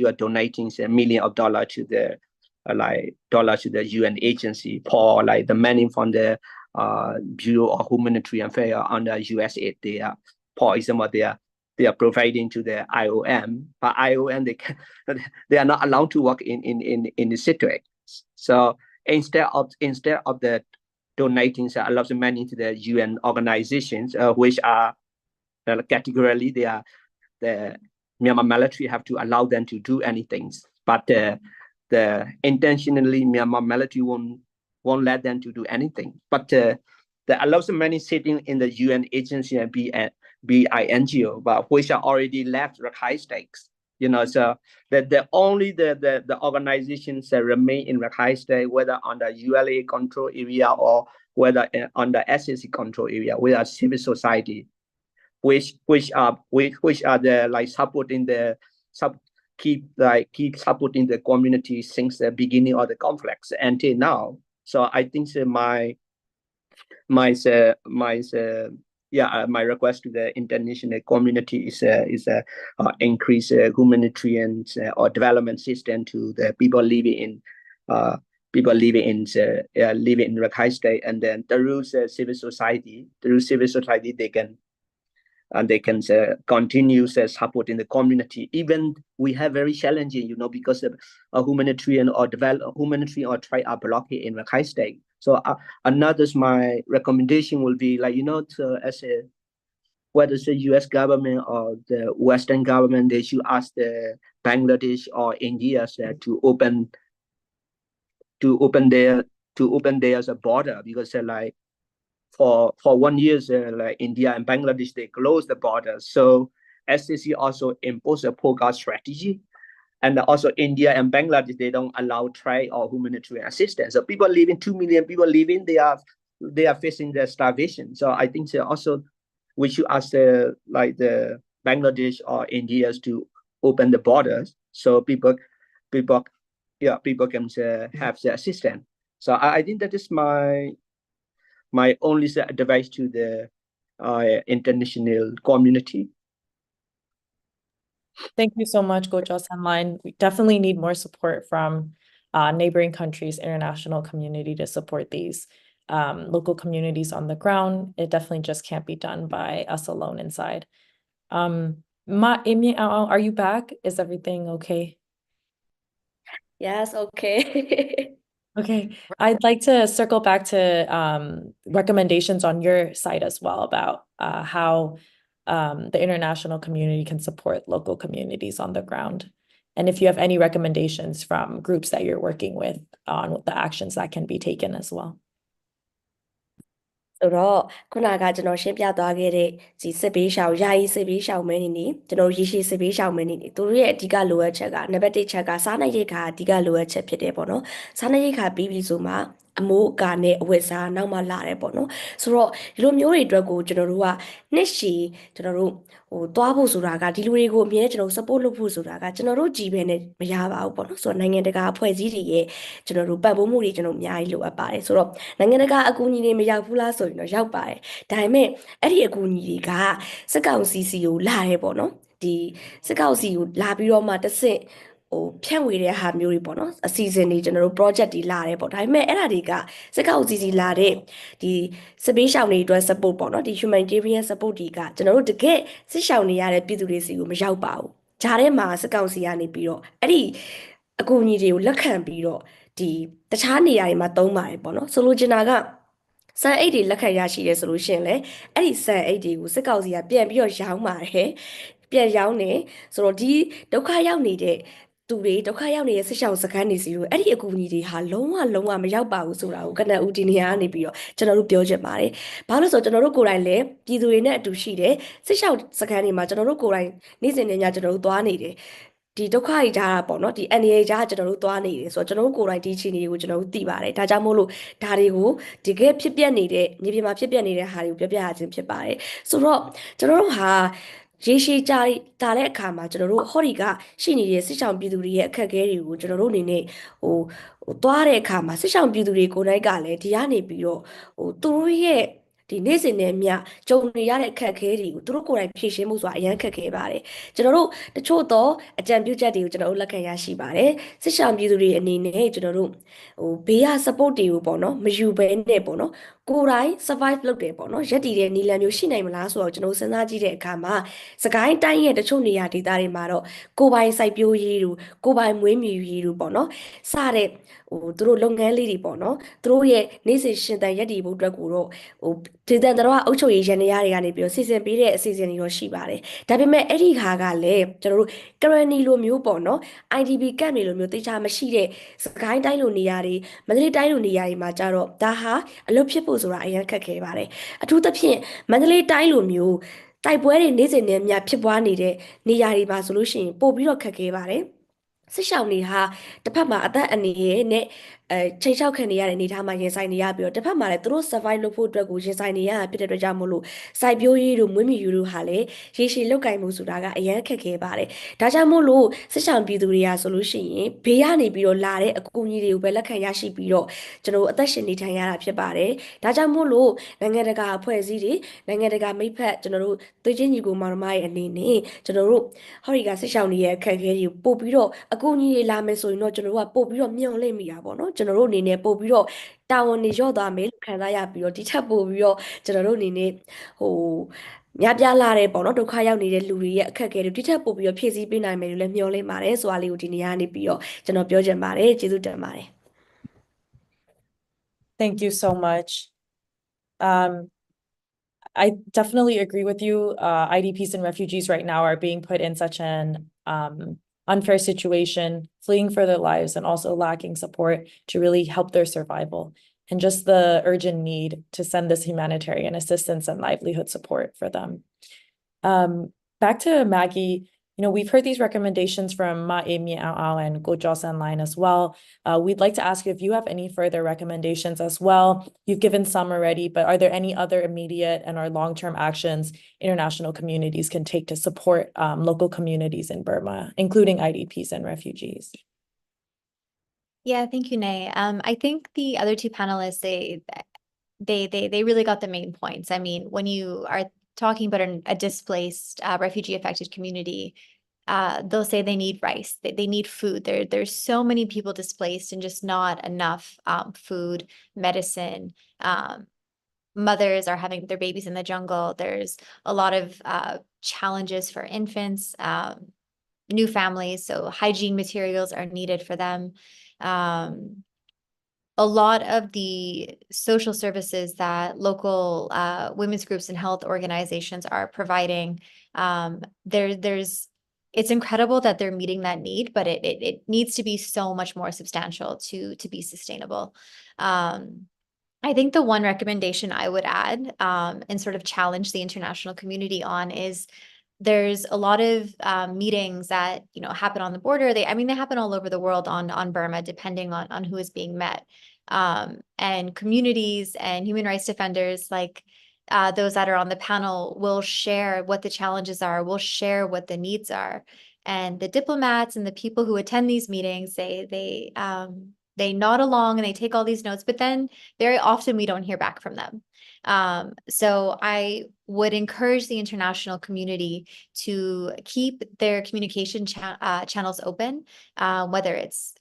[SPEAKER 6] are donating $1 million to the to the UN agency for like the money from the Bureau of Humanitarian Affairs under USAID? They are, for example, they are providing to the IOM, but IOM they are not allowed to work in the situation. So instead of the donating a lot of money to the UN organizations, which are categorically the Myanmar military have to allow them to do anything, but the intentionally Myanmar military won't let them to do anything. But there are lots of money sitting in the UN agency and BINGO, but which are already left Rakhine states. So the only the organizations that remain in Rakhine State, whether under ULA control area or whether under SSC control area, we are civil society, which are the like supporting the keep supporting the community since the beginning of the conflicts until now. So I think my request to the international community is increase humanitarian or development assistance to the people living in living in Rakhine State, and then through civil society, they can continue supporting the community. Even we have very challenging, because of humanitarian or trade are blockade in Rakhine State. So my recommendation will be like, whether it's the U.S. government or the Western government, they should ask the Bangladesh or India to open their border, because like for 1 year, like India and Bangladesh, they closed the border. So SCC also imposed a POGA strategy. And also India and Bangladesh, they don't allow trade or humanitarian assistance. So 2 million people living, they are facing the starvation. So I think also we should ask the Bangladesh or India to open the borders so people can have the assistance. So I think that is my only advice to the international community.
[SPEAKER 2] Thank you so much, Gojo Sanline. We definitely need more support from neighboring countries, international community to support these local communities on the ground. It definitely just can't be done by us alone inside. Amy, are you back? Is everything okay?
[SPEAKER 3] Yes, okay.
[SPEAKER 2] Okay, I'd like to circle back to recommendations on your side as well about how the international community can support local communities on the ground. And if you have any recommendations from groups that you're working with on the actions that can be taken as well.
[SPEAKER 3] ဆိုတော့ခုနကကျွန်တော်ရှင်းပြသွားခဲ့တဲ့ဒီစစ်ဘေးရှောင်ယာယီစစ်ဘေးရှောင်မင်းနေကျွန်တော်ရေရှည်စစ်ဘေးရှောင်မင်းနေသူတို့ရဲ့အဓိကလိုအပ်ချက်ကနံပါတ်1ချက်ကစားနပ်ရိက္ခာအဓိကလိုအပ်ချက်ဖြစ်တယ်ပေါ့နော်စားနပ်ရိက္ခာပြီးပြီဆိုမှအမိုးအကာနဲ့အဝတ်စားနောက်မှလာတယ်ပေါ့နော်ဆိုတော့ဒီလိုမျိုးတွေအတွက်ကိုကျွန်တော်တို့ကနှစ်ရှည်ကျွန်တော်တို့သွားဖို့ဆိုတာကဒီလူတွေကိုအမြဲကျွန်တော် support လုပ်ဖို့ဆိုတာကကျွန်တော်တို့ကြည်ပဲနဲ့မရပါဘူးပေါ့နော်ဆိုတော့နိုင်ငံတကာအဖွဲ့အစည်းတွေရဲ့ကျွန်တော်တို့ပံ့ပိုးမှုတွေကျွန်တော်အများကြီးလိုအပ်ပါတယ်ဆိုတော့နိုင်ငံတကာအကူအညီတွေမရောက်ဘူးလားဆိုရင်တော့ရောက်ပါတယ်ဒါပေမဲ့အဲ့ဒီအကူအညီတွေကစက်ကောင်စီစီကိုလာရဲပေါ့နော်ဒီစက်ကောင်စီကိုလာပြီးတော့မှတစ်ဆင့်ဖြန့်ဝေတဲ့ဟာမျိုးတွေပေါ့နော်အစီအစဉ်တွေကျွန်တော်တို့ project တွေလာတယ်ပေါ့ဒါပေမဲ့အဲ့ဒါတွေကစက်ကောင်စီစီလာတဲ့ဒီစပေးရှောင်တွေအတွက် support ပေါ့နော်ဒီ humanitarian support တွေကကျွန်တော်တို့တကယ်စစ်ရှောင်နေရတဲ့ပြည်သူတွေစီကိုမရောက်ပါဘူးဂျားထဲမှာစက်ကောင်စီကနေပြီးတော့အဲ့ဒီအကူအညီတွေကိုလက်ခံပြီးတော့ဒီတခြားနေရာတွေမှာသုံးပါတယ်ပေါ့နော်ဆိုလိုချင်တာကစံအိတ်တွေလက်ခံရရှိရဲဆိုလို့ရှိရင်လေအဲ့ဒီစံအိတ်တွေကိုစစ်ကောင်စီကပြန်ပြီးတော့ရောင်းပါတယ်ပြန်ရောင်းနေဆိုတော့ဒီဒုက္ခရောက်နေတဲ့သူတွေဒုက္ခရောက်နေတဲ့ဆစ်ရှောင်စခန်းတွေစီတို့အဲ့ဒီအကူအညီတွေဟာလုံးဝမရောက်ပါဘူးဆိုတာကိုကနဦးဒီနေရာကနေပြီးတော့ကျွန်တော်တို့ပြောချင်ပါတယ်ဘာလို့ဆိုကျွန်တော်တို့ကိုယ်တိုင်လည်းပြည်သူတွေနဲ့အတူရှိတယ်ဆစ်ရှောင်စခန်းတွေမှာကျွန်တော်တို့ကိုယ်တိုင်နေ့စဉ်နဲ့ညကျွန်တော်တို့သွားနေတယ်ဒီဒုက္ခကြီးကြားတာပေါ့နော်ဒီအန်ရီကြားကျွန်တော်တို့သွားနေတယ်ဆိုတော့ကျွန်တော်တို့ကိုယ်တိုင်ဒီချင်းတွေကိုကျွန်တော်တို့သိပါတယ်ဒါကြောင့်မို့လို့ဒါတွေကိုတကယ်ဖြစ်ပျက်နေတဲ့မြေပြင်မှာဖြစ်ပျက်နေတဲ့ဟာတွေကိုပြောပြရခြင်းဖြစ်ပါတယ်ဆိုတော့ကျွန်တော်တို့ဟာရေရှည်ကြာတာတဲ့အခါမှာကျွန်တော်တို့ဟောဒီကရှိနေတဲ့စစ်ဆောင်ပြည်သူတွေရဲ့အခက်အခဲတွေကိုကျွန်တော်တို့အနေနဲ့သွားတဲ့အခါမှာစစ်ဆောင်ပြည်သူတွေကိုယ်တိုင်ကလည်းဒီကနေပြီးတော့သူတို့ရဲ့ဒီနေ့စဉ်နဲ့မြကြုံနေရတဲ့အခက်အခဲတွေကိုသူတို့ကိုယ်တိုင်ဖြေရှင်းမှုဆိုတာအရင်ခက်ခဲပါတယ်ကျွန်တော်တို့တချို့တော့အကြံပြုချက်တွေကိုကျွန်တော်တို့လက်ခံရရှိပါတယ်စစ်ဆောင်ပြည်သူတွေအနေနဲ့ကျွန်တော်တို့ဘေးရ support တွေကိုပေါ့နော်မယူဘဲနဲ့ပေါ့နော်ကိုယ်တိုင် survive လုပ်တယ်ပေါ့နော်ရက်တည်တဲ့နီလန်မျိုးရှိနိုင်မလားဆိုတော့ကျွန်တော်စဉ်းစားကြည့်တဲ့အခါမှာစကိုင်းတိုင်းရဲ့တချို့နေရာဒေသတွေမှာတော့ကိုယ်ပိုင်စိုက်ပျိုးရေးတို့ကိုယ်ပိုင်မွေးမြူရေးတို့ပေါ့နော်စတဲ့သူတို့လုပ်ငန်းလေးတွေပေါ့နော်သူတို့ရဲ့နေ့စဉ်ရှင်သန်ရက်တည်ဖို့အတွက်ကိုတော့ဒေသန္တရအုပ်ချုပ်ရေးရန်နေရတွေကနေပြီးတော့စီစဉ်ပေးတဲ့အစီအစဉ်တွေတော့ရှိပါတယ်ဒါပေမဲ့အဲ့ဒီခါကလည်းကျွန်တော်တို့ currently လိုမျိုးပေါ့နော် IDP camp တွေလိုမျိုးတိကျမရှိတဲ့စကိုင်းတိုင်းလိုနေရာတွေမန္တလေးတိုင်းလိုနေရာတွေမှာကြတော့ဒါဟာအလုပ်ဖြစ်ဖို့ဆိုတာအရင်ခက်ခဲပါတယ်အထူးသဖြင့်မန္တလေးတိုင်းလိုမျိုး တိုက်ပွဲတွေနေ့စဉ်နဲ့အမျှဖြစ်ပွားနေတဲ့နေရာတွေမှာဆိုလို့ရှိရင်ပို့ပြီးတော့ခက်ခဲပါတယ်စစ်ရှောင်းတွေဟာတစ်ဖက်မှာအသက်အန္တရာယ်နဲ့ချိန်ချောက်ခံနေရတဲ့အနေအထားမှာရင်ဆိုင်နေရပြီးတော့တစ်ဖက်မှာလည်းသူတို့ survive လုပ်ဖို့အတွက်ကိုရင်ဆိုင်နေရတာဖြစ်တဲ့အတွက်ကြောင့်မို့လို့စိုက်ပျိုးရေးတို့မွေးမြူရေးတို့ဟာလည်းရေရှည်လုပ်ကိုင်မှုဆိုတာကအရန်ခက်ခဲပါတယ်ဒါကြောင့်မို့လို့စစ်ရှောင်းပြည်သူတွေကဆိုလို့ရှိရင်ဘေးကနေပြီးတော့လာတဲ့အကူအညီတွေကိုပဲလက်ခံရရှိပြီးတော့ကျွန်တော်တို့အသက်ရှင်နေထိုင်ရတာဖြစ်ပါတယ်ဒါကြောင့်မို့လို့နိုင်ငံတကာအဖွဲ့အစည်းတွေနိုင်ငံတကာမိတ်ဖက်ကျွန်တော်တို့သွေးချင်းညီကိုမောင်နှမရဲ့အနေနဲ့ကျွန်တော်တို့ဟောဒီကစစ်ရှောင်းတွေရဲ့အခက်အခဲတွေကိုပို့ပြီးတော့အကူအညီတွေလာမယ်ဆိုရင်တော့ကျွန်တော်တို့ကပို့ပြီးတော့မျှော်လင့်မိတာပေါ့နော်ကျွန်တော်တို့အနေနဲ့ပို့ပြီးတော့တာဝန်တွေလျော့သွားမယ်လို့ခံစားရပြီးတော့ဒီထက်ပို့ပြီးတော့ကျွန်တော်တို့အနေနဲ့ဟိုများပြားလာတဲ့ပေါ့နော်ဒုက္ခရောက်နေတဲ့လူတွေရဲ့အခက်အခဲတွေဒီထက်ပို့ပြီးတော့ဖြည့်ဆည်းပေးနိုင်မယ်လို့လည်းမျှော်လင့်ပါတယ်ဆိုတာလေးကိုဒီနေ့ကနေပြီးတော့ကျွန်တော်ပြောချင်ပါတယ်ကျေးဇူးတင်ပါတယ်
[SPEAKER 2] Thank you so much. I definitely agree with you. IDPs and refugees right now are being put in such an unfair situation, fleeing for their lives and also lacking support to really help their survival. And just the urgent need to send this humanitarian assistance and livelihood support for them. Back to Maggie, you know, we've heard these recommendations from Ma Amy Ao and Go Josan Line as well. We'd like to ask you if you have any further recommendations as well. You've given some already, but are there any other immediate and or long-term actions international communities can take to support local communities in Burma, including IDPs and refugees?
[SPEAKER 5] Yeah, thank you, Nay. I think the other two panelists, they really got the main points. I mean, when you are talking about a displaced, refugee-affected community, they'll say they need rice, they need food. There's so many people displaced and just not enough food, medicine. Mothers are having their babies in the jungle. There's a lot of challenges for infants, new families, so hygiene materials are needed for them. A lot of the social services that local women's groups and health organizations are providing, it's incredible that they're meeting that need, but it needs to be so much more substantial to be sustainable. I think the one recommendation I would add and sort of challenge the international community on is there's a lot of meetings that happen on the border. They happen all over the world on Burma, depending on who is being met. And communities and human rights defenders like those that are on the panel will share what the challenges are, will share what the needs are. And the diplomats and the people who attend these meetings, they nod along and they take all these notes, but then very often we don't hear back from them. So I would encourage the international community to keep their communication channels open, whether it's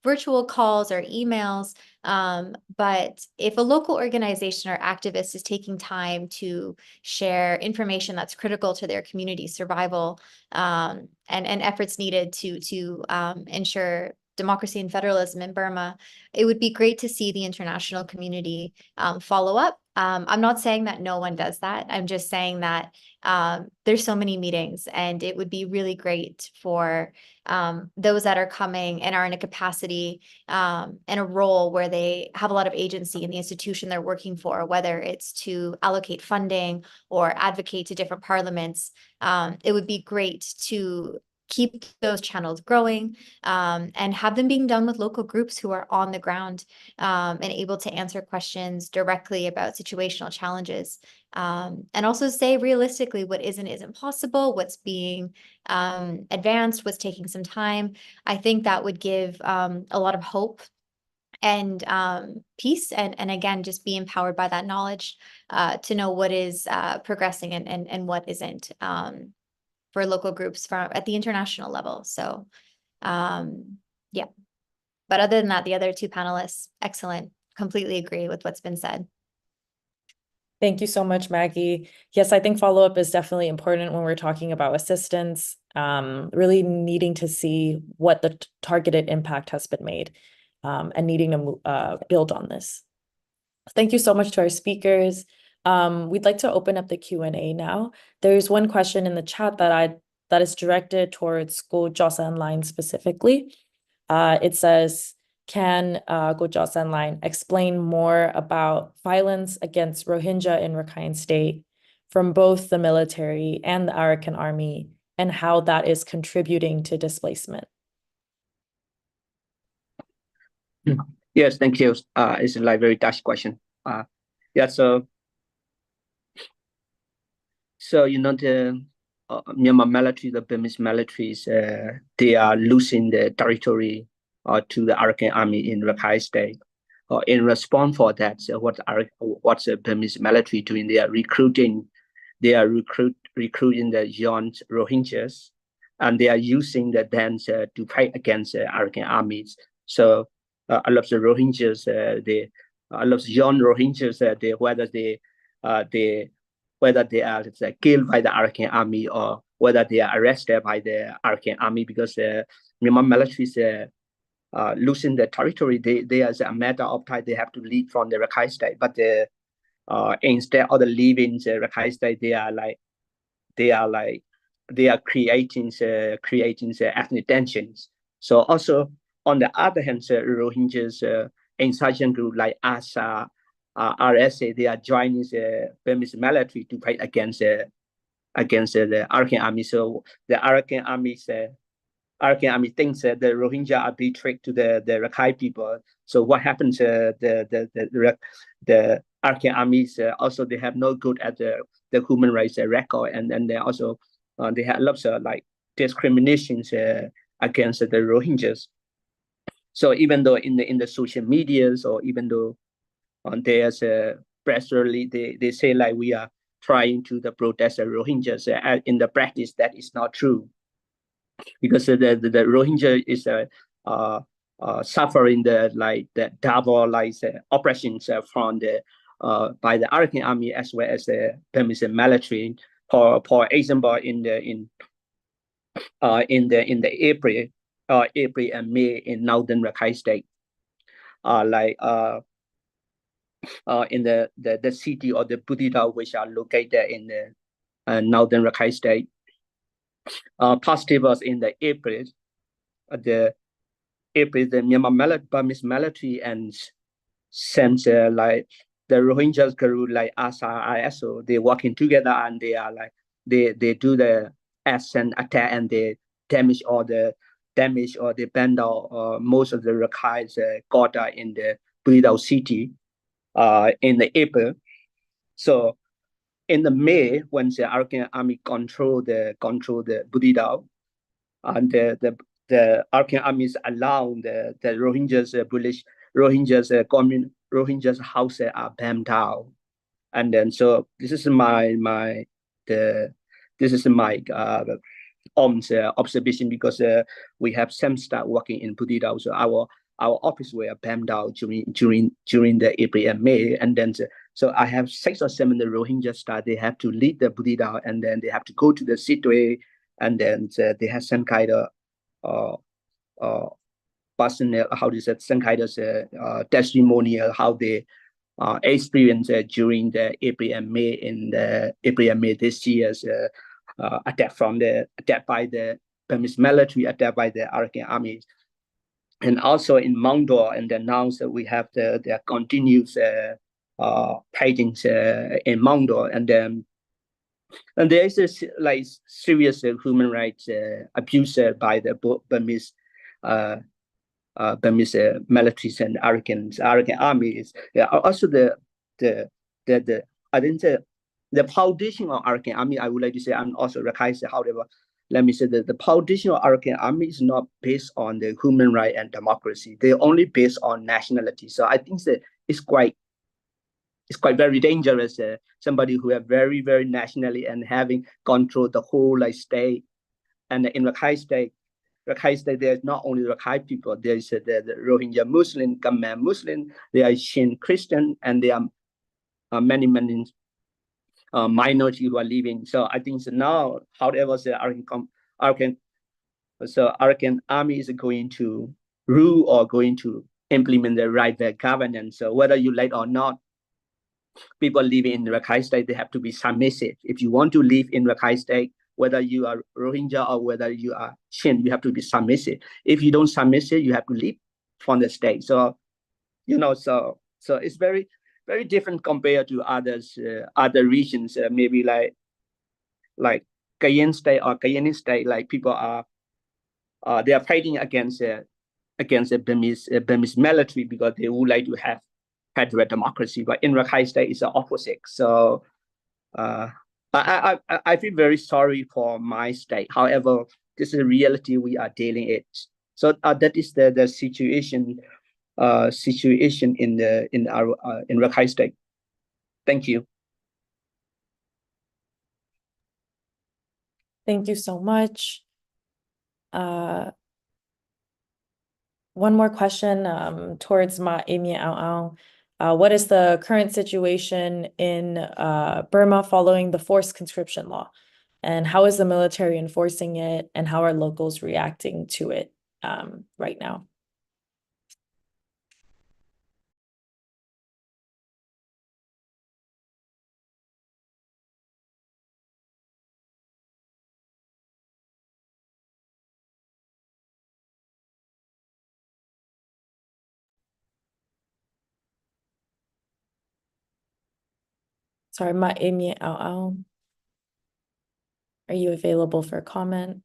[SPEAKER 5] virtual calls or emails. But if a local organization or activist is taking time to share information that's critical to their community survival and efforts needed to ensure democracy and federalism in Burma, it would be great to see the international community follow up. I'm not saying that no one does that. I'm just saying that there's so many meetings and it would be really great for those that are coming and are in a capacity and a role where they have a lot of agency in the institution they're working for, whether it's to allocate funding or advocate to different parliaments. It would be great to keep those channels growing and have them being done with local groups who are on the ground and able to answer questions directly about situational challenges. And also say realistically what isn't possible, what's being advanced, what's taking some time. I think that would give a lot of hope and peace and again just be empowered by that knowledge to know what is progressing and what isn't. For local groups at the international level. So, yeah. But other than that, the other two panelists, excellent. Completely agree with what's been said.
[SPEAKER 2] Thank you so much, Maggie. Yes, I think follow-up is definitely important when we're talking about assistance, really needing to see what the targeted impact has been made and needing to build on this. Thank you so much to our speakers. We'd like to open up the Q&A now. There's one question in the chat that is directed towards Go Josan Line specifically. It says, can Go Josan Line explain more about violence against Rohingya in Rakhine State, from both the military and the Arakan army, and how that is contributing to displacement?
[SPEAKER 6] Yes, thank you. It's like very Dutch question. Yeah, so the Myanmar military, the Burmese militaries, they are losing the territory to the Arakan army in Rakhine State. In response for that, what's the Burmese military doing? They are recruiting the young Rohingyas, and they are using the dance to fight against Arakan armies. So a lot of the Rohingyas, a lot of young Rohingyas, whether they are killed by the Arakan army or whether they are arrested by the Arakan army, because the Myanmar military is losing the territory. They as a matter of time, they have to leave from the Rakhine State, but instead of the leaving the Rakhine State, they are creating ethnic tensions. So also on the other hand, Rohingyas insurgent group like ASA, RSA, they are joining the Burmese military to fight against the Arakan army. So the Arakan army thinks that the Rohingya are betrayed to the Rakhine people. So what happens? The Arakan armies also, they have no good at the human rights record, and then they also they have lots of like discriminations against the Rohingyas. So even though in the social medias, or even though there's a press release, they say like we are trying to protest the Rohingyas, in the practice that is not true, because the Rohingya is suffering the double oppressions from by the Arakan army as well as the Burmese military. For example, in the April and May in northern Rakhine State, in the city or the Budida, which are located in the northern Rakhine State, positive in the April, the Myanmar Burmese military and sent the Rohingyas group like ASA, ISO, they working together, and they are they do the ascent attack, and they damage or they bend out most of the Rakhine's quota in the Budida city in the April. So in the May, when the Arakan army control the Budida, and the Arakan armies allow the Rohingyas Rohingyas houses are burned down, and then so this is my observation, because we have some staff working in Budida, so our office were burned down during the April and May, and then so I have 6 or 7 the Rohingya staff. They have to lead the Budida, and then they have to go to the city, and then they have some kind of personal, how do you say, some kind of testimonial how they experienced during the April and May. In the April and May this year's attack by the Burmese military, attack by the Arakan army, and also in Mongdor, and then now we have the continuous fighting in Mongdor, and there is a serious human rights abuse by the Burmese militaries and Arakan armies. Yeah, also I think the foundation of Arakan army, I would like to say, and also Rakhine, however, let me say that the foundation of Arakan army is not based on the human right and democracy. They're only based on nationality. So I think that it's quite very dangerous. Somebody who are very, very nationally and having controlled the whole state. And in Rakhine State, there's not only Rakhine people. There is the Rohingya Muslim, Khmer Muslim. There are Shin Christian, and there are many minority who are living. So I think now, however, the Arakan army is going to rule or going to implement the right governance. So whether you like or not, people living in Rakhine State, they have to be submissive. If you want to live in Rakhine State, whether you are Rohingya or whether you are Shin, you have to be submissive. If you don't submissive, you have to leave from the state. So so it's very very different compared to others, other regions, maybe like Cayenne State or Cayenne State, like people are they are fighting against the Burmese military because they would like to have federal democracy. But in Rakhine State, it's the opposite. So I feel very sorry for my state. However, this is a reality we are dealing it. So that is the situation in Rakhine State. Thank you.
[SPEAKER 2] Thank you so much. One more question towards Ma Amy Ao Ao. What is the current situation in Burma following the forced conscription law? And how is the military enforcing it? And how are locals reacting to it right now? Sorry, Ma Amy Ao Ao. Are you available for comment?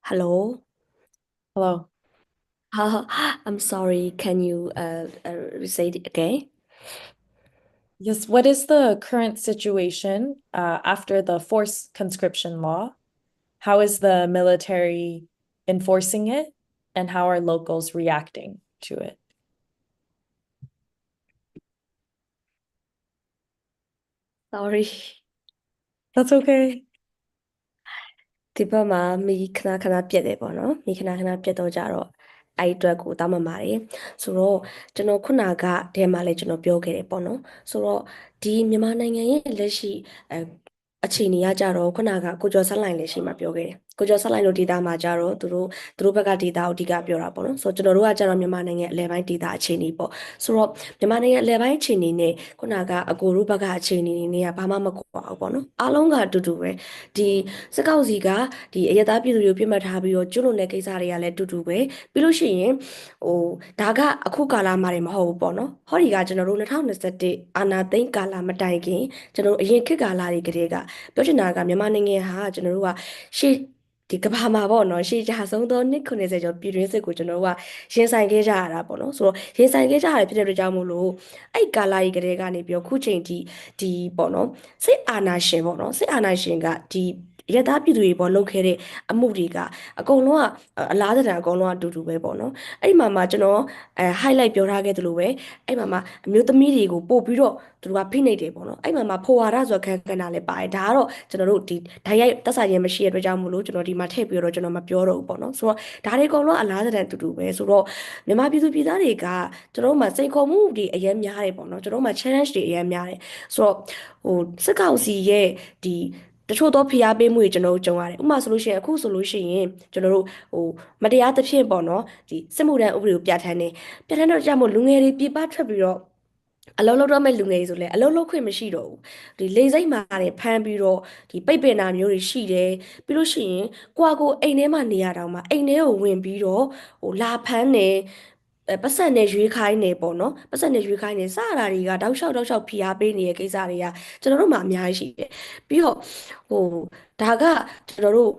[SPEAKER 3] Hello.
[SPEAKER 2] Hello.
[SPEAKER 3] I'm sorry. Can you say it again?
[SPEAKER 2] Yes, what is the current situation after the forced conscription law? How is the military enforcing it? And how are locals reacting to it?
[SPEAKER 3] Sorry.
[SPEAKER 2] That's okay.
[SPEAKER 3] ဒီဘက်မှာမိခဏခဏပြက်တယ်ပေါ့နော်မိခဏခဏပြက်တော့ကြတော့အဲ့ဒီအတွက်ကိုတောင်းပန်ပါတယ်ဆိုတော့ကျွန်တော်ခုနကတဲမှာလည်းကျွန်တော်ပြောခဲ့တယ်ပေါ့နော်ဆိုတော့ဒီမြန်မာနိုင်ငံရဲ့လက်ရှိအခြေအနေကကြတော့ခုနကကိုကျော်ဆက်လိုင်းလည်းရှိမှပြောခဲ့တယ်ကိုကျော်ဆက်လိုင်းတို့ဒေတာမှာကြတော့သူတို့ဘက်ကဒေတာကိုအဓိကပြောတာပေါ့နော်ဆိုတော့ကျွန်တော်တို့ကကြတော့မြန်မာနိုင်ငံအလဲပိုင်းဒေတာအခြေအနေပေါ့ဆိုတော့မြန်မာနိုင်ငံအလဲပိုင်းအခြေအနေနဲ့ခုနကအကိုတို့ဘက်ကအခြေအနေနဲ့ကဘာမှမကွာဘူးပေါ့နော်အားလုံးကအတူတူပဲဒီစစ်ကောင်စီကဒီအရသာပြည်သူတွေကိုပြစ်မှတ်ထားပြီးတော့ကျွလွန်တဲ့ကိစ္စတွေကလည်းအတူတူပဲပြီးလို့ရှိရင်ဒါကအခုကာလမှာတွေမဟုတ်ဘူးပေါ့နော်ဟောဒီကကျွန်တော်တို့2021အာဏာသိမ်းကာလမတိုင်ခင်ကျွန်တော်တို့အရင်ခေတ်ကာလတွေကတည်းကပြောချင်တာကမြန်မာနိုင်ငံဟာကျွန်တော်တို့ကရှေ့ဒီကဘာမှာပေါ့နော်ရှေ့ကြဆုံးသောနှစ်90ကျော်ပြည်တွင်းစစ်ကိုကျွန်တော်တို့ကရင်ဆိုင်ခဲ့ကြရတာပေါ့နော်ဆိုတော့ရင်ဆိုင်ခဲ့ကြရတဲ့ဖြစ်တဲ့အတွက်ကြောင့်မို့လို့အဲ့ကာလကြီးကတည်းကနေပြီးတော့ခုချိန်ထိဒီပေါ့နော်စစ်အာဏာရှင်ပေါ့နော်စစ်အာဏာရှင်ကဒီရသားပြည်သူတွေပေါ်လုပ်ခဲ့တဲ့အမှုတွေကအကုန်လုံးကအလားတန်အကုန်လုံးအတူတူပဲပေါ့နော်အဲ့ဒီမှာကျွန်တော်highlight ပြောထားခဲ့သလိုပဲအဲ့မှာအမျိုးသမီးတွေကိုပို့ပြီးတော့သူတို့ကဖိနှိပ်တယ်ပေါ့နော်အဲ့မှာဖိုဝါဒဆိုခန်းကဏ္ဍလည်းပါတယ်ဒါကတော့ကျွန်တော်တို့ဒီဓာတ်ရိုက်သက်ဆိုင်ခြင်းမရှိတဲ့အတွက်ကြောင့်မို့လို့ကျွန်တော်ဒီမှာထည့်ပြီးတော့ကျွန်တော်မပြောတော့ဘူးပေါ့နော်ဆိုတော့ဒါတွေအကုန်လုံးအလားတန်အတူတူပဲဆိုတော့မြန်မာပြည်သူပြည်သားတွေကကျွန်တော်တို့မှာစိန်ခေါ်မှုတွေအများများတယ်ပေါ့နော်ကျွန်တော်တို့မှာ challenge တွေအများများတယ်ဆိုတော့စစ်ကောင်စီရဲ့ဒီတချို့သောဖိအားပေးမှုတွေကျွန်တော်တို့ကြုံရတယ်ဥပမာဆိုလို့ရှိရင်အခုဆိုလို့ရှိရင်ကျွန်တော်တို့မတရားသဖြင့်ပေါ့နော်ဒီစစ်မှုထမ်းဥပဒေကိုပြဋ္ဌာန်းတော့ကြောင့်မို့လူငယ်တွေပြပထွက်ပြီးတော့အလုံးလုံးတော့မဲ့လူငယ်တွေဆိုလဲအလုံးလုံးခွင့်မရှိတော့ဘူးဒီလေစိတ်မာတွေဖမ်းပြီးတော့ဒီပိတ်ပင်တာမျိုးတွေရှိတယ်ပြီးလို့ရှိရင်ကိုအိမ်ထဲမှာနေရတောင်မှအိမ်ထဲကိုဝင်ပြီးတော့လာဖမ်းတယ်ပတ်စံနဲ့ရွေးခိုင်းနေပေါ့နော်ပတ်စံနဲ့ရွေးခိုင်းနေစတာတွေကတောက်လျှောက်ဖိအားပေးနေတဲ့ကိစ္စတွေကကျွန်တော်တို့မှာအများကြီးရှိတယ်ပြီးတော့ဒါကကျွန်တော်တို့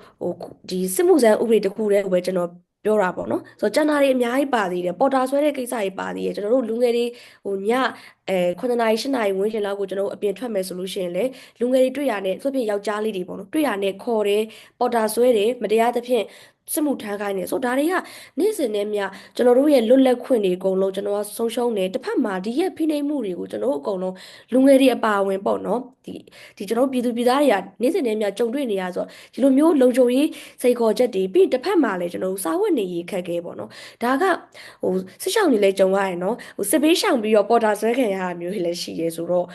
[SPEAKER 3] ဒီစစ်မှုထမ်းဥပဒေတစ်ခုတည်းကိုပဲကျွန်တော်ပြောတာပေါ့နော်ဆိုတော့ကျန်တာတွေအများကြီးပါသေးတယ်ပေါ်တာဆွဲတဲ့ကိစ္စတွေပါသေးတယ်ကျွန်တော်တို့လူငယ်တွေည9နာရီ10နာရီဝန်းကျင်လောက်ကိုကျွန်တော်တို့အပြင်ထွက်မယ်ဆိုလို့ရှိရင်လေလူငယ်တွေတွေ့ရတဲ့ဆိုပြင်ယောက်ျားလေးတွေပေါ့နော်တွေ့ရတဲ့ခေါ်တယ်ပေါ်တာဆွဲတယ်မတရားသဖြင့်စစ်မှုထမ်းခိုင်းနေဆိုဒါတွေကနေ့စဉ်နဲ့မျှကျွန်တော်တို့ရဲ့လွတ်လပ်ခွင့်တွေအကုန်လုံးကျွန်တော်ကဆုံးရှုံးနေတစ်ဖက်မှာဒီရဲ့ဖိနှိပ်မှုတွေကိုကျွန်တော်တို့အကုန်လုံးလူငယ်တွေအပါအဝင်ပေါ့နော်ဒီကျွန်တော်ပြည်သူပြည်သားတွေကနေ့စဉ်နဲ့မျှကြုံတွေ့နေရဆိုဒီလိုမျိုးလုံခြုံရေးစိတ်ခေါ်ချက်တွေပြီးတစ်ဖက်မှာလည်းကျွန်တော်တို့စာဝတ်နေရေးခက်ခဲပေါ့နော်ဒါကစစ်ဆောင်တွေလည်းကြုံရတယ်နော်စစ်ဘေးရှောင်ပြီးတော့ပေါ်တာဆွဲခံရတာမျိုးတွေလည်းရှိရဲဆိုတော့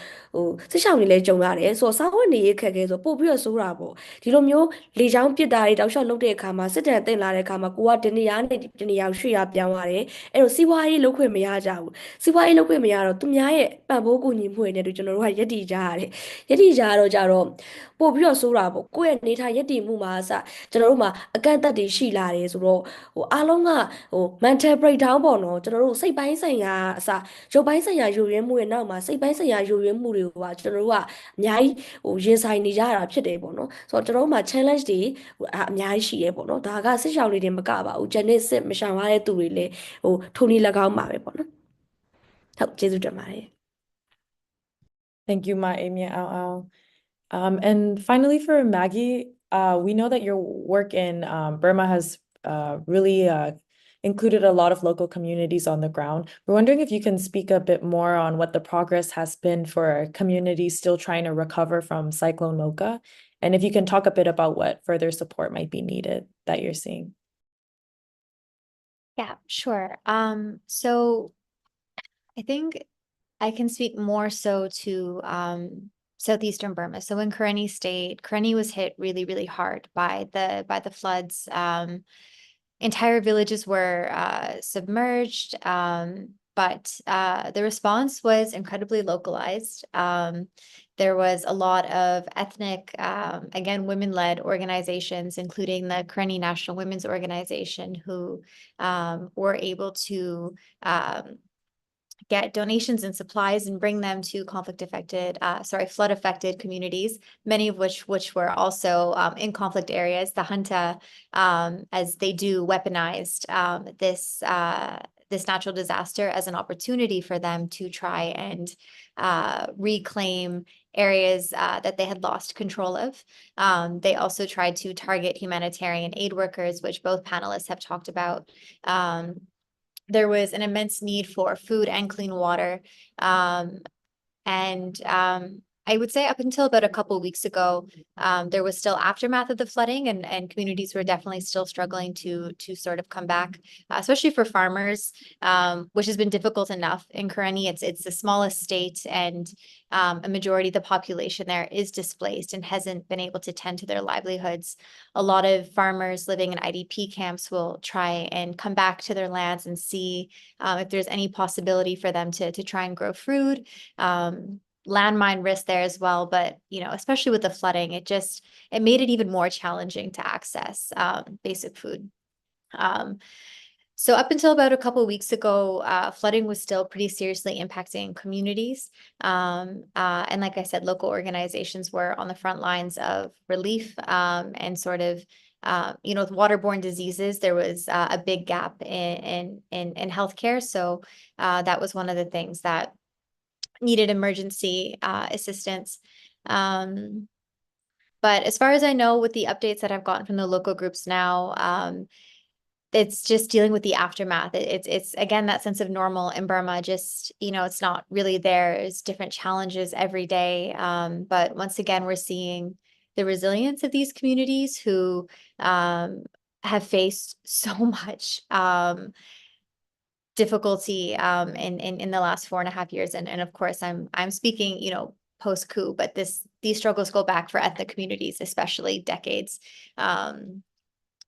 [SPEAKER 3] စစ်ဆောင်တွေလည်းကြုံရတယ်ဆိုတော့စာဝတ်နေရေးခက်ခဲဆိုပို့ပြီးတော့စိုးတာပေါ့ဒီလိုမျိုးလေချောင်းပစ်တာတွေတောက်လျှောက်လုပ်တဲ့အခါမှာစစ်တမ်း ကန်တင်လာတဲ့အခါမှာကိုကဒီနေရာနဲ့ဒီနေရာကိုရွှေ့ရပြောင်းရတယ်အဲ့တော့စီးပွားရေးလုပ်ခွင့်မရကြဘူးစီးပွားရေးလုပ်ခွင့်မရတော့သူများရဲ့ပံ့ပိုးကူညီမှုတွေနဲ့တို့ကျွန်တော်တို့ကယက်တီကြရတယ်ယက်တီကြတော့ကြတော့ပို့ပြီးတော့ဆိုးတာပေါ့ကိုယ့်ရဲ့နေထိုင်ယက်တီမှုမှာအစကျွန်တော်တို့မှာအကန့်အသတ်တွေရှိလာတယ်ဆိုတော့အားလုံးကmental breakdown ပေါ့နော်ကျွန်တော်တို့စိတ်ပိုင်းဆိုင်ရာအစရုပ်ပိုင်းဆိုင်ရာယိုယွင်းမှုရဲ့နောက်မှာစိတ်ပိုင်းဆိုင်ရာယိုယွင်းမှုတွေကကျွန်တော်တို့ကအများကြီးရင်ဆိုင်နေကြရတာဖြစ်တယ်ပေါ့နော်ဆိုတော့ကျွန်တော်တို့မှာ challenge တွေအများကြီးရှိရဲပေါ့နော်ဒါကစစ်ရှောင်တွေတင်မကပါဘူးဂျန်နစ်စစ်မရှောင်ရတဲ့သူတွေလည်းထိုနည်း၎င်းပါပဲပေါ့နော်ဟုတ်ကျေးဇူးတင်ပါတယ်
[SPEAKER 2] Thank you, Ma Amy Ao. And finally for Maggie, we know that your work in Burma has really included a lot of local communities on the ground. We're wondering if you can speak a bit more on what the progress has been for communities still trying to recover from Cyclone Mocha, and if you can talk a bit about what further support might be needed that you're seeing.
[SPEAKER 5] Yeah, sure. So I think I can speak more so to southeastern Burma. So in Karenni State, Karenni was hit really, really hard by the floods. Entire villages were submerged, but the response was incredibly localized. There was a lot of ethnic, again, women-led organizations, including the Karenni National Women's Organization, who were able to get donations and supplies and bring them to flood-affected communities, many of which were also in conflict areas. The junta, as they do, weaponized this natural disaster as an opportunity for them to try and reclaim areas that they had lost control of. They also tried to target humanitarian aid workers, which both panelists have talked about. There was an immense need for food and clean water. I would say up until about a couple of weeks ago, there was still aftermath of the flooding, and communities were definitely still struggling to sort of come back, especially for farmers, which has been difficult enough. In Karenni, it's the smallest state, and a majority of the population there is displaced and hasn't been able to tend to their livelihoods. A lot of farmers living in IDP camps will try and come back to their lands and see if there's any possibility for them to try and grow food. Landmine risk there as well, but especially with the flooding, it made it even more challenging to access basic food. So up until about a couple of weeks ago, flooding was still pretty seriously impacting communities. And like I said, local organizations were on the front lines of relief and sort of with waterborne diseases, there was a big gap in healthcare. So that was one of the things that needed emergency assistance. But as far as I know, with the updates that I've gotten from the local groups now, it's just dealing with the aftermath. It's again, that sense of normal in Burma, just, it's not really there. It's different challenges every day. But once again, we're seeing the resilience of these communities who have faced so much difficulty in the last 4.5 years. And of course, I'm speaking, post-coup, but these struggles go back for ethnic communities, especially decades.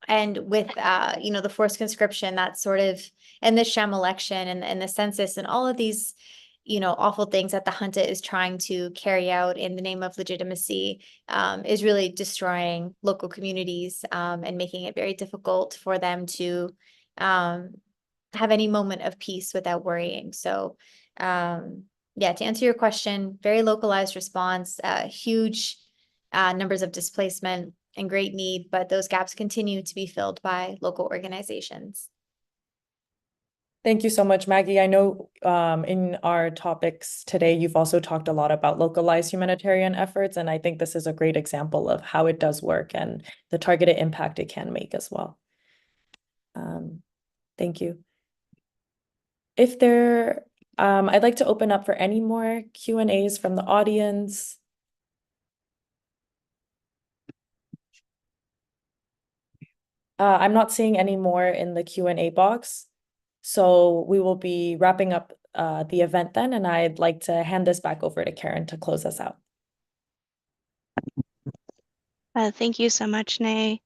[SPEAKER 5] And with, the forced conscription, that sort of, and the sham election and the census and all of these, awful things that the junta is trying to carry out in the name of legitimacy is really destroying local communities and making it very difficult for them to have any moment of peace without worrying. So, yeah, to answer your question, very localized response, huge numbers of displacement and great need, but those gaps continue to be filled by local organizations.
[SPEAKER 2] Thank you so much, Maggie. I know in our topics today, you've also talked a lot about localized humanitarian efforts, and I think this is a great example of how it does work and the targeted impact it can make as well. Thank you. If there, I'd like to open up for any more Q&As from the audience. I'm not seeing any more in the Q&A box, so we will be wrapping up the event then, and I'd like to hand this back over to Karen to close us out.
[SPEAKER 1] Thank you so much, Nay.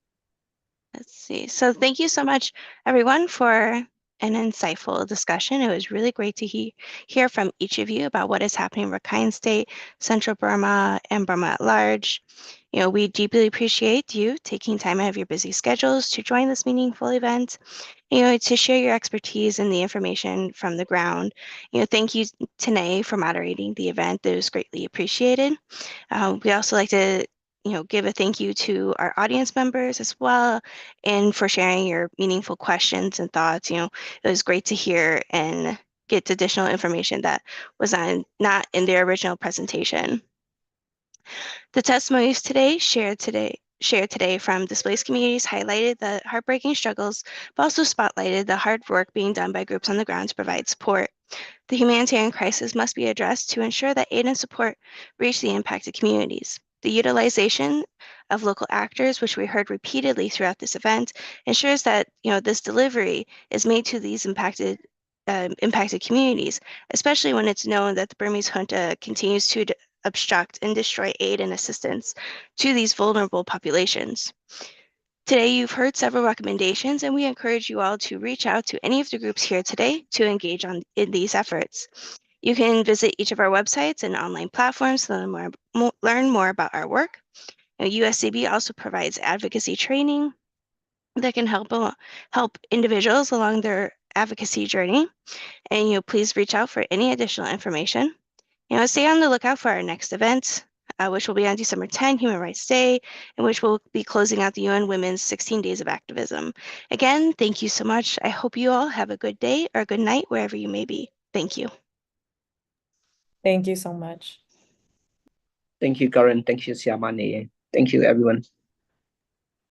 [SPEAKER 1] Let's see. So thank you so much, everyone, for an insightful discussion. It was really great to hear from each of you about what is happening in Rakhine State, Central Burma, and Burma at large. We deeply appreciate you taking time out of your busy schedules to join this meaningful event, to share your expertise and the information from the ground. Thank you, Tanae, for moderating the event. It was greatly appreciated. We also like to give a thank you to our audience members as well, and for sharing your meaningful questions and thoughts. It was great to hear and get additional information that was not in their original presentation. The testimonies shared today from displaced communities highlighted the heartbreaking struggles, but also spotlighted the hard work being done by groups on the ground to provide support. The humanitarian crisis must be addressed to ensure that aid and support reach the impacted communities. The utilization of local actors, which we heard repeatedly throughout this event, ensures that this delivery is made to these impacted communities, especially when it's known that the Burmese junta continues to obstruct and destroy aid and assistance to these vulnerable populations. Today, you've heard several recommendations, and we encourage you all to reach out to any of the groups here today to engage in these efforts. You can visit each of our websites and online platforms to learn more about our work. USCB also provides advocacy training that can help individuals along their advocacy journey. And please reach out for any additional information. Stay on the lookout for our next event, which will be on December 10, Human Rights Day, in which we'll be closing out the UN Women's 16 Days of Activism. Again, thank you so much. I hope you all have a good day or a good night wherever you may be. Thank you.
[SPEAKER 2] Thank you so much.
[SPEAKER 6] Thank you, Karen. Thank you, Siamani. Thank you, everyone.